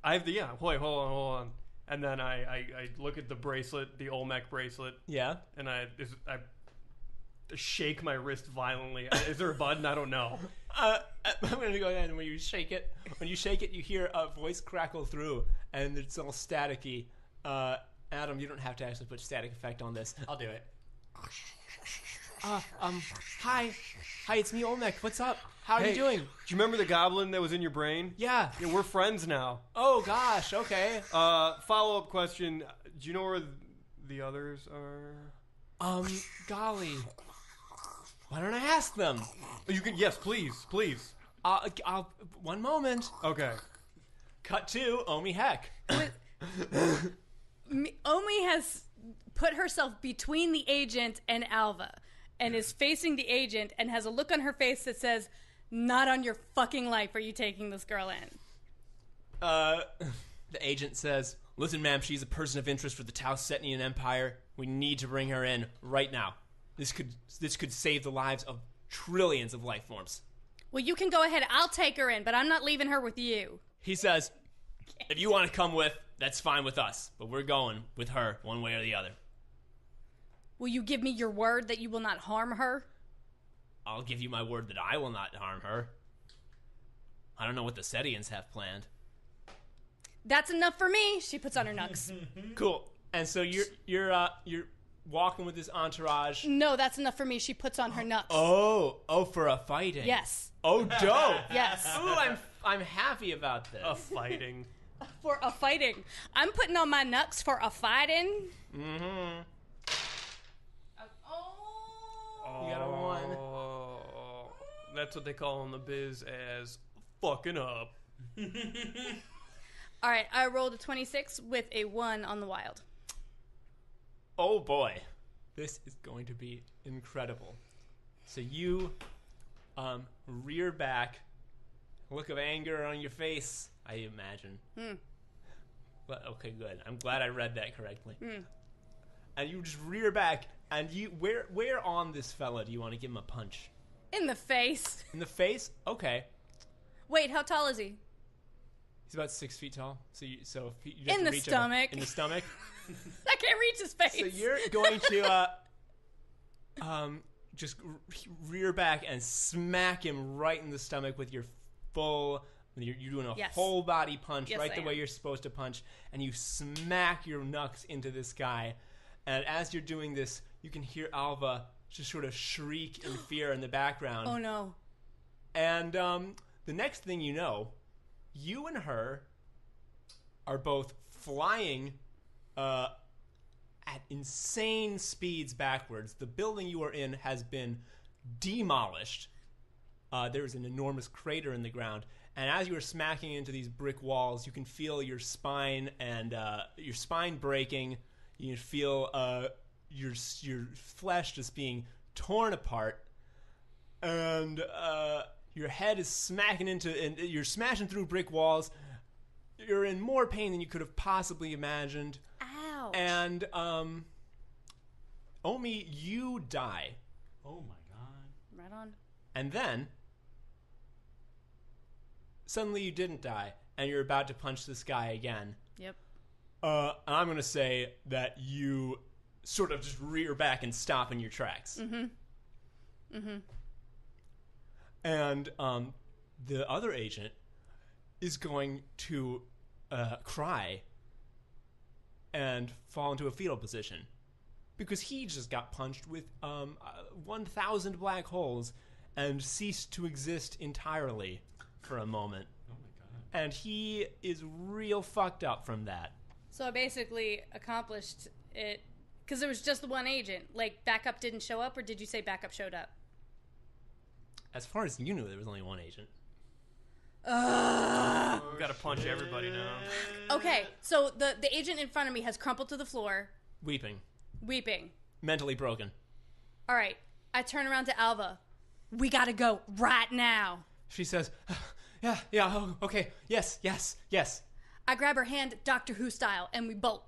have the yeah. Wait, hold on. And then I look at the bracelet, the Olmec bracelet. Yeah. And I shake my wrist violently. Is there a button? I don't know. I'm gonna go ahead and when you shake it, you hear a voice crackle through, and it's all staticky. Adam, you don't have to actually put static effect on this. I'll do it. Hi, it's me, Olmec. What's up? How are you doing? Do you remember the goblin that was in your brain? Yeah. Yeah, we're friends now. Oh gosh. Okay. Follow-up question. Do you know where the others are? Golly. Why don't I ask them? You can. Yes, please. I'll. One moment. Okay. Cut to Omie Heck. Omie has put herself between the agent and Alva and is facing the agent and has a look on her face that says, "Not on your fucking life are you taking this girl in." The agent says, "Listen, ma'am, she's a person of interest for the Tau Setnian Empire. We need to bring her in right now. This could save the lives of trillions of life forms." Well, you can go ahead. I'll take her in, but I'm not leaving her with you. He says, "If you want to come with, that's fine with us, but we're going with her one way or the other." Will you give me your word that you will not harm her? I'll give you my word that I will not harm her. I don't know what the Setians have planned. That's enough for me. She puts on her nux. Cool. And so you're walking with this entourage. No, that's enough for me. She puts on her nux. Oh, for a fighting. Yes. Oh, dope. Yes. Ooh, I'm happy about this. A fighting. For a fighting. I'm putting on my nux for a fighting. Mm-hmm. Oh. You got a 1. Oh, that's what they call in the biz as fucking up. All right, I rolled a 26 with a 1 on the wild. Oh boy, this is going to be incredible. So you rear back, look of anger on your face, I imagine. But okay, good. I'm glad I read that correctly. And you just rear back, and you where on this fella do you want to give him a punch? In the face. In the face? Okay. Wait, how tall is he? He's about 6 feet tall. So you have In to the reach stomach. him in the stomach. I can't reach his face. So you're going to just rear back and smack him right in the stomach with your full. You're doing a whole body punch, Yes, right the I way am. you're supposed to punch, and you smack your knucks into this guy. And as you're doing this, you can hear Alva just sort of shriek in fear in the background. Oh no. And the next thing you know, you and her are both flying at insane speeds backwards. The building you are in has been demolished. There is an enormous crater in the ground. And as you are smacking into these brick walls, you can feel your spine and your spine breaking. You can feel your flesh just being torn apart. And your head is smacking into, and you're smashing through brick walls. You're in more pain than you could have possibly imagined. Ouch. And, Omie, you die. Oh my god. Right on. And then, suddenly you didn't die, and you're about to punch this guy again. Yep. I'm going to say that you sort of just rear back and stop in your tracks. And the other agent is going to cry and fall into a fetal position because he just got punched with 1,000 black holes and ceased to exist entirely for a moment. Oh my god. And he is real fucked up from that. So I basically accomplished it because there was just the one agent. Like, backup didn't show up, or did you say backup showed up? As far as you knew, there was only one agent. We gotta punch everybody now. Okay, so the agent in front of me has crumpled to the floor, Weeping. Mentally broken. All right, I turn around to Alva. We gotta go right now. She says, yeah, oh, okay, yes. I grab her hand, Doctor Who style, and we bolt.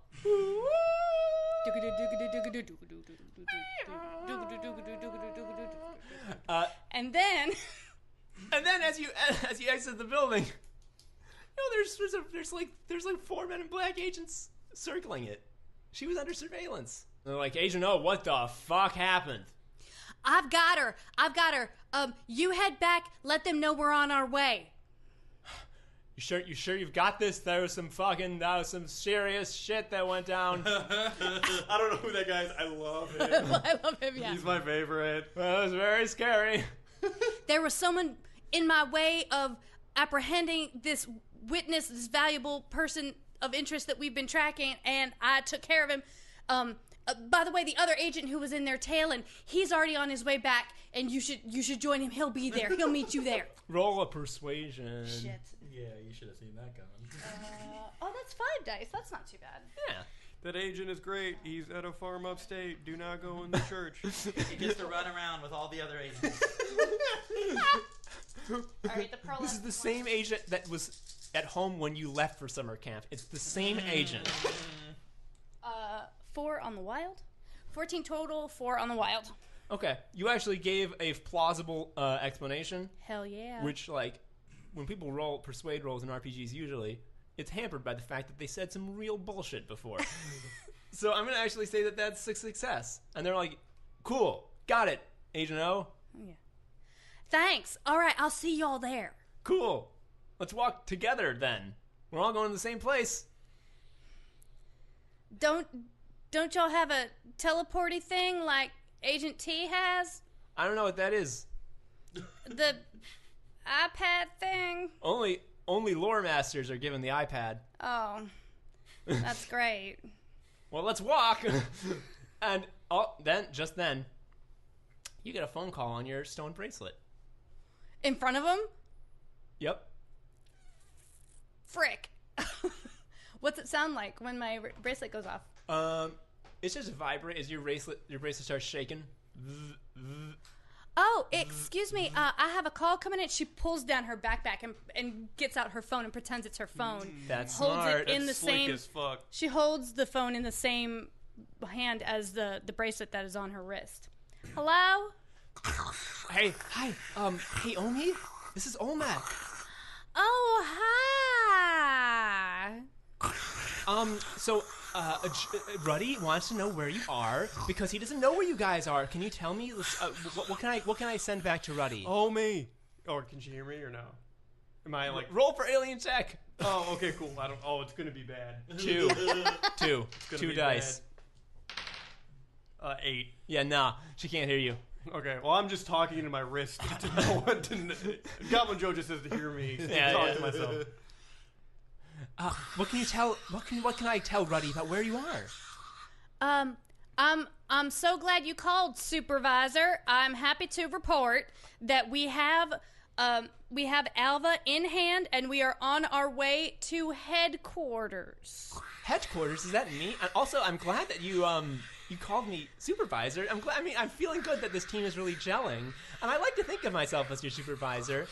And then And then as you exit the building, there's like 4 Men in Black agents circling it. She was under surveillance. And they're like, Agent O, what the fuck happened? I've got her. You head back. Let them know we're on our way. You sure you've got this? There was some serious shit that went down. I don't know who that guy is. I love him. I love him, yeah. He's my favorite. Well, it was very scary. There was someone in my way of apprehending this witness, this valuable person of interest that we've been tracking, and I took care of him. By the way, the other agent who was in there tailing, he's already on his way back, and you should join him. He'll be there. He'll meet you there. Roll a persuasion. Shit. Yeah, you should have seen that coming. That's 5 dice. That's not too bad. Yeah. That agent is great. He's at a farm upstate. Do not go in the church. He gets to run around with all the other agents. All right, the pro. This is the same agent that was at home when you left for summer camp. It's the same agent. 4 on the wild. 14 total. 4 on the wild. Okay, you actually gave a plausible explanation. Hell yeah. Which, like, when people roll persuade rolls in RPGs, usually it's hampered by the fact that they said some real bullshit before. So I'm gonna actually say that that's a success. And they're like, "Cool, got it, Agent O." Yeah. Thanks. All right, I'll see y'all there. Cool. Let's walk together then. We're all going to the same place. Don't y'all have a teleporty thing like Agent T has? I don't know what that is. The iPad thing? Only lore masters are given the iPad. Oh, that's great. Well, let's walk. And just then, you get a phone call on your stone bracelet. In front of him? Yep. Frick. What's it sound like when my bracelet goes off? It's just vibrate as your bracelet starts shaking. Oh, excuse me. I have a call coming in. She pulls down her backpack and gets out her phone and pretends it's her phone. That's holds smart. it in That's the slick same. as fuck. She holds the phone in the same hand as the bracelet that is on her wrist. Hello? Hey, hi. Hey, Omie. This is Olmec. Oh, hi. So, Ruddy wants to know where you are because he doesn't know where you guys are. Can you tell me? What can I send back to Ruddy? Omie. Or can she hear me or no? Am I like... Roll for alien check. Oh, okay, cool. It's gonna be bad. 2. Gonna 2 be dice. Bad. 8. Yeah, nah. She can't hear you. Okay, well, I'm just talking into my wrist to know what to... Goblin Joe just says to hear me. Yeah, talk yeah. to myself. What can you tell? What can I tell Ruddy about where you are? I'm so glad you called, Supervisor. I'm happy to report that we have Alva in hand, and we are on our way to headquarters. Headquarters? Is that me? And also, I'm glad that you called me supervisor. I'm glad. I mean, I'm feeling good that this team is really gelling, and I like to think of myself as your supervisor.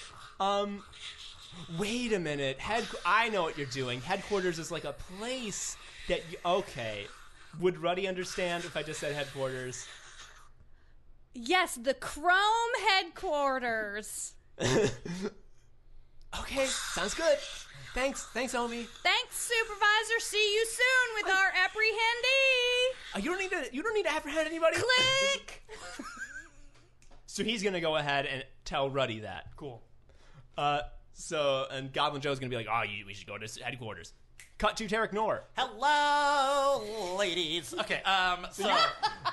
Wait a minute. I know what you're doing. Headquarters is like a place that okay. Would Ruddy understand if I just said headquarters? Yes, the Chrome headquarters. Okay, sounds good. Thanks, Omie. Thanks, Supervisor. See you soon with our apprehendee. You don't need to apprehend anybody. Click. So he's gonna go ahead and tell Ruddy that. Cool. And Goblin Joe's gonna be like, we should go to headquarters. Cut to Terok Nor. Hello, ladies. Okay, so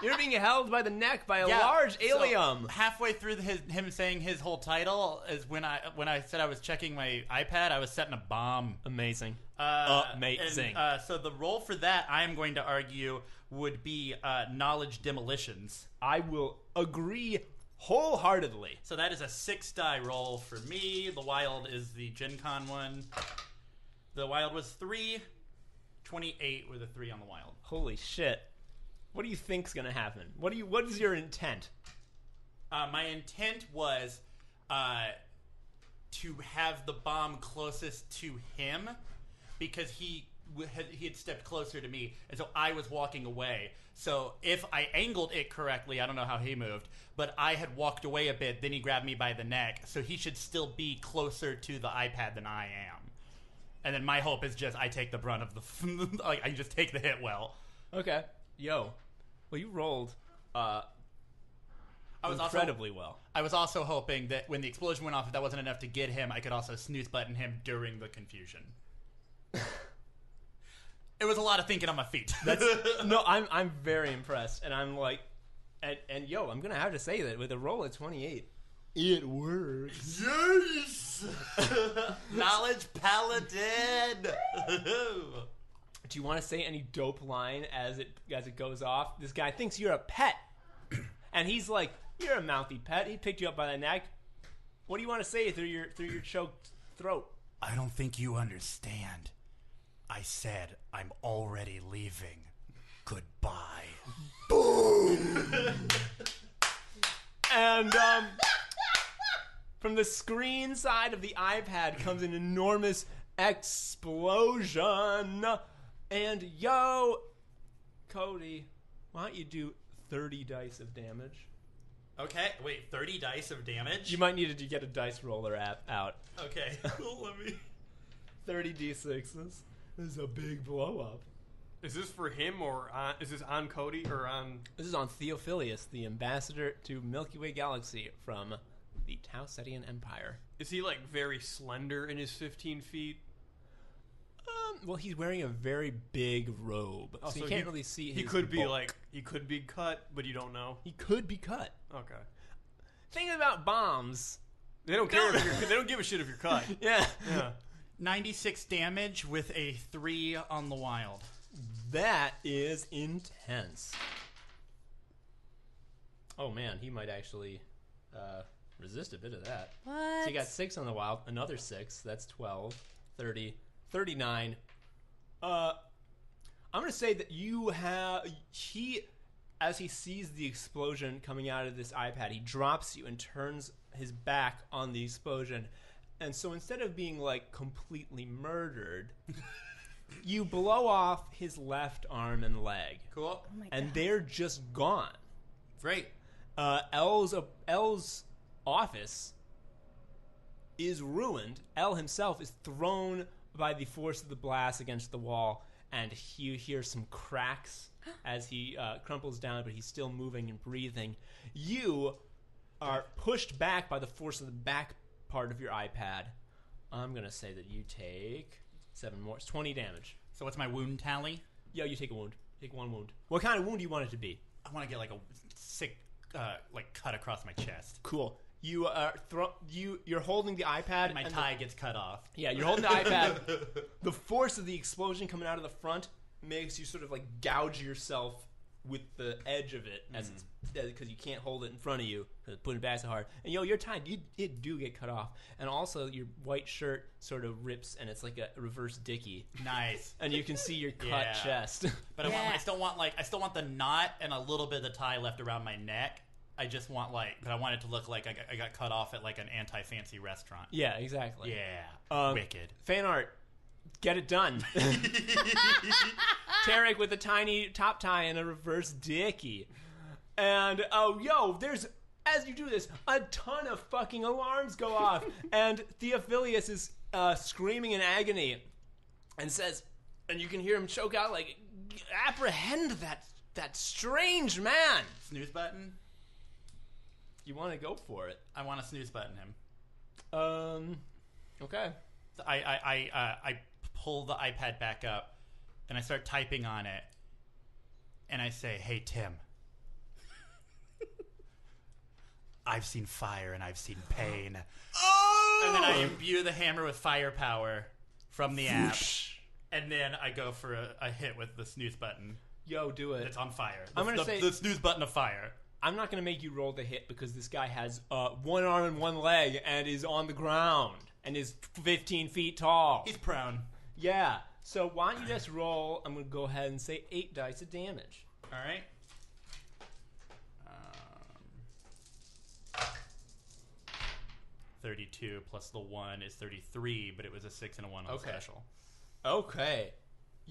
You're being held by the neck by a large alien. So halfway through him saying his whole title is when I said I was checking my iPad, I was setting a bomb. Amazing. Amazing. So the role for that, I am going to argue, would be knowledge demolitions. I will agree wholeheartedly. So that is a 6-die roll for me. The wild is the Gen Con one. The wild was 3. 28 with a 3 on the wild. Holy shit. What do you think's gonna happen? What is your intent? My intent was to have the bomb closest to him because he he had stepped closer to me, and so I was walking away. So if I angled it correctly, I don't know how he moved, but I had walked away a bit, then he grabbed me by the neck, so he should still be closer to the iPad than I am. And then my hope is just I take the brunt of the... like, I just take the hit well. Okay. Yo. Well, you rolled incredibly well. I was also hoping that when the explosion went off, if that wasn't enough to get him, I could also snooze button him during the confusion. It was a lot of thinking on my feet. No, I'm very impressed, and I'm like, and yo, I'm gonna have to say that with a roll at 28, it works. Yes! Knowledge paladin! Do you want to say any dope line as it goes off? This guy thinks you're a pet, and he's like, "You're a mouthy pet." He picked you up by the neck. What do you want to say through your choked throat? I don't think you understand. I said I'm already leaving. Goodbye. Boom! And from the screen side of the iPad comes an enormous explosion. And yo, Cody, why don't you do 30 dice of damage? Okay, wait, 30 dice of damage? You might need to get a dice roller app out. Okay, let me... 30 d6s. This is a big blow up. Is this for him or is this on Cody or on... This is on Theophilus, the ambassador to Milky Way Galaxy from the Tau Cetian Empire. Is he like very slender in his 15 feet? Well, he's wearing a very big robe, so you can't really see his He could be bulk. like, he could be cut, but you don't know. He could be cut. Okay. Thinking about bombs. They don't care if you're, they don't give a shit if you're cut. Yeah. Yeah. 96 damage with a 3 on the wild. That is intense. Oh man, he might actually resist a bit of that. What? So you got 6 on the wild, another 6, that's 12, 30, 39. I'm gonna say that as he sees the explosion coming out of this iPad, he drops you and turns his back on the explosion. And so instead of being like completely murdered, you blow off his left arm and leg. Cool. Oh my And God. they're just gone. Great. L's office is ruined. L himself is thrown by the force of the blast against the wall, and you hear some cracks as he crumples down, but he's still moving and breathing. You are pushed back by the force of the back part of your iPad. I'm going to say that you take 7 more. It's 20 damage. So what's my wound tally? Yo, you take a wound. Take 1 wound. What kind of wound do you want it to be? I want to get like a sick cut across my chest. Cool. You you're holding the iPad. And my and tie gets cut off. Yeah, you're holding the iPad. The force of the explosion coming out of the front makes you sort of like gouge yourself with the edge of it as it's because you can't hold it in front of you because it's putting it back so hard. And your tie it do get cut off, and also your white shirt sort of rips, and it's like a reverse dickie. Nice. And you can see your cut Yeah. chest. But I still want the knot and a little bit of the tie left around my neck. I just want but I want it to look like I got cut off at like an anti-fancy restaurant. Yeah, exactly. Yeah. Wicked. Fan art. Get it done. Terok with a tiny top tie and a reverse dickie. And, there's, as you do this, a ton of fucking alarms go off. And Theophilus is screaming in agony and says, and you can hear him choke out, like, apprehend that strange man. Snooze button? You want to go for it. I want to snooze button him. Okay. So I pull the iPad back up and I start typing on it. And I say, "Hey, Tim. I've seen fire and I've seen pain." Oh! And then I imbue the hammer with firepower from the app. And then I go for a hit with the snooze button. Yo, do it. It's on fire. I'm gonna say the snooze button of fire. I'm not going to make you roll the hit because this guy has 1 arm and 1 leg and is on the ground and is 15 feet tall. He's prone. Yeah. So why don't you just roll? I'm going to go ahead and say 8 dice of damage. All right. 32 plus the 1 is 33, but it was a 6 and a 1 on Okay. special. Okay.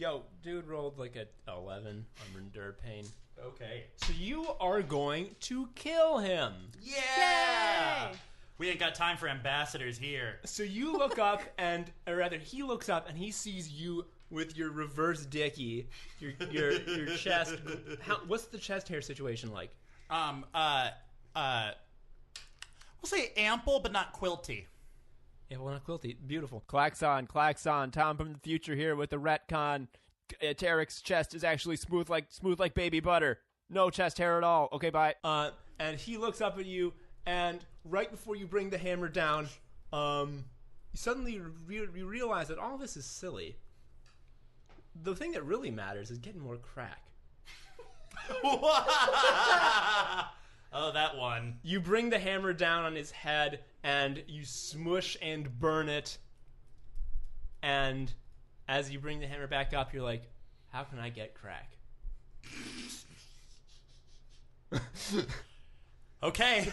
Yo, dude rolled like a 11 on endure pain. Okay. So you are going to kill him. Yeah! Yay! We ain't got time for ambassadors here. So you look up, or rather, he looks up and he sees you with your reverse dicky, your chest. What's the chest hair situation like? We'll say ample, but not quilty. Yeah, well, not quilty. Beautiful. Klaxon, Tom from the future here with the retcon. Terek's chest is actually smooth like baby butter. No chest hair at all. Okay, bye. And he looks up at you, and right before you bring the hammer down, you suddenly you realize that all this is silly. The thing that really matters is getting more crack. Oh, that one. You bring the hammer down on his head, and you smush and burn it. And as you bring the hammer back up, you're like, how can I get crack? Okay.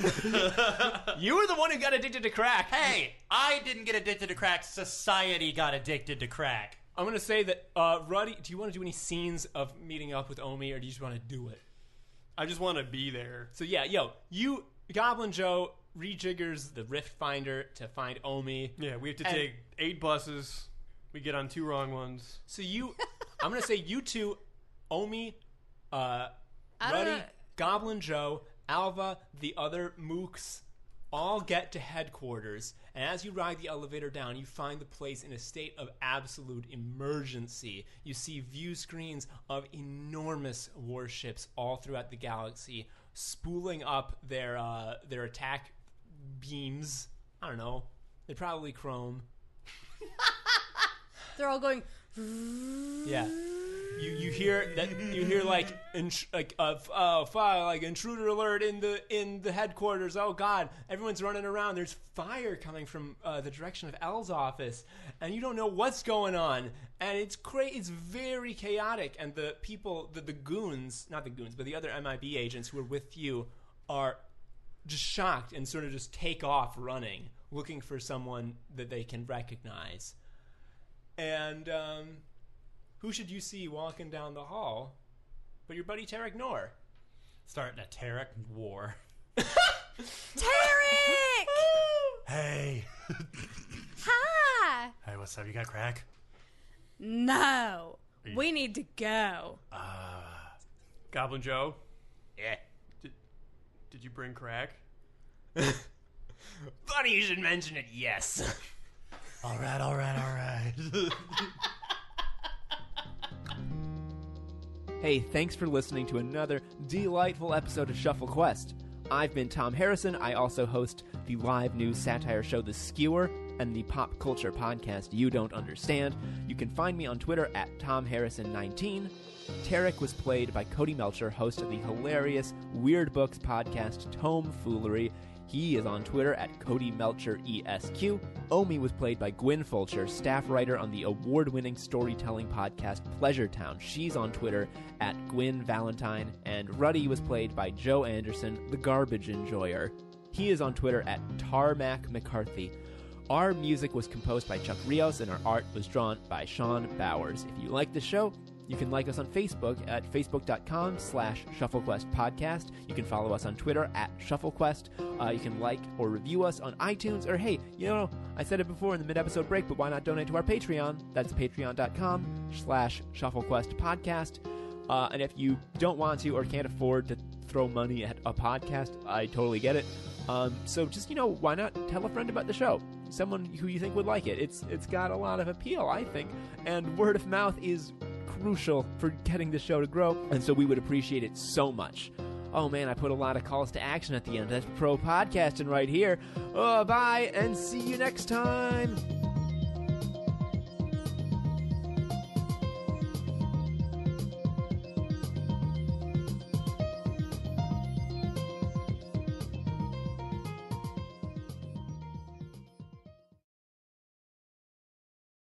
You were the one who got addicted to crack. Hey, I didn't get addicted to crack. Society got addicted to crack. I'm going to say that, Ruddy, do you want to do any scenes of meeting up with Omie, or do you just want to do it? I just want to be there. So, yeah, Goblin Joe rejiggers the Rift Finder to find Omie. Yeah, we have to take 8 buses. We get on 2 wrong ones. So I'm going to say you two, Omie, Ruddy, Goblin Joe, Alva, the other mooks, all get to headquarters. And as you ride the elevator down, you find the place in a state of absolute emergency. You see view screens of enormous warships all throughout the galaxy, spooling up their attack beams. I don't know. They're probably chrome. They're all going. Yeah. You hear like intruder alert in the headquarters. Oh God, everyone's running around. There's fire coming from the direction of L's office, and you don't know what's going on. And it's it's very chaotic. And the people, the goons, not the goons, but the other MIB agents who are with you are just shocked and sort of just take off running, looking for someone that they can recognize. And who should you see walking down the hall but your buddy Terok Nor? Starting a Terok war. Terok! Hey. Hi! Hey, what's up? You got crack? No. We need to go. Goblin Joe, Yeah. did you bring crack? Funny you should mention it, yes. All right. Hey, thanks for listening to another delightful episode of Shuffle Quest. I've been Tom Harrison. I also host the live news satire show The Skewer and the pop culture podcast You Don't Understand. You can find me on Twitter at TomHarrison19. Terok was played by Cody Melcher, host of the hilarious Weird Books podcast Tomfoolery. He is on Twitter at Cody Melcher ESQ. Omie was played by Gwyn Fulcher, staff writer on the award-winning storytelling podcast Pleasure Town. She's on Twitter at Gwyn Valentine. And Ruddy was played by Joe Anderson, the garbage enjoyer. He is on Twitter at Tarmac McCarthy. Our music was composed by Chuck Rios, and our art was drawn by Sean Bowers. If you like the show, you can like us on Facebook at facebook.com/ShuffleQuestPodcast. You can follow us on Twitter at ShuffleQuest. You can like or review us on iTunes. Or hey, I said it before in the mid-episode break, but why not donate to our Patreon? That's patreon.com/ShuffleQuestPodcast. And if you don't want to or can't afford to throw money at a podcast, I totally get it. So just, why not tell a friend about the show? Someone who you think would like it. It's got a lot of appeal, I think. And word of mouth is crucial for getting the show to grow, and so we would appreciate it so much. Oh man, I put a lot of calls to action at the end. That's pro podcasting right here. Bye, and see you next time.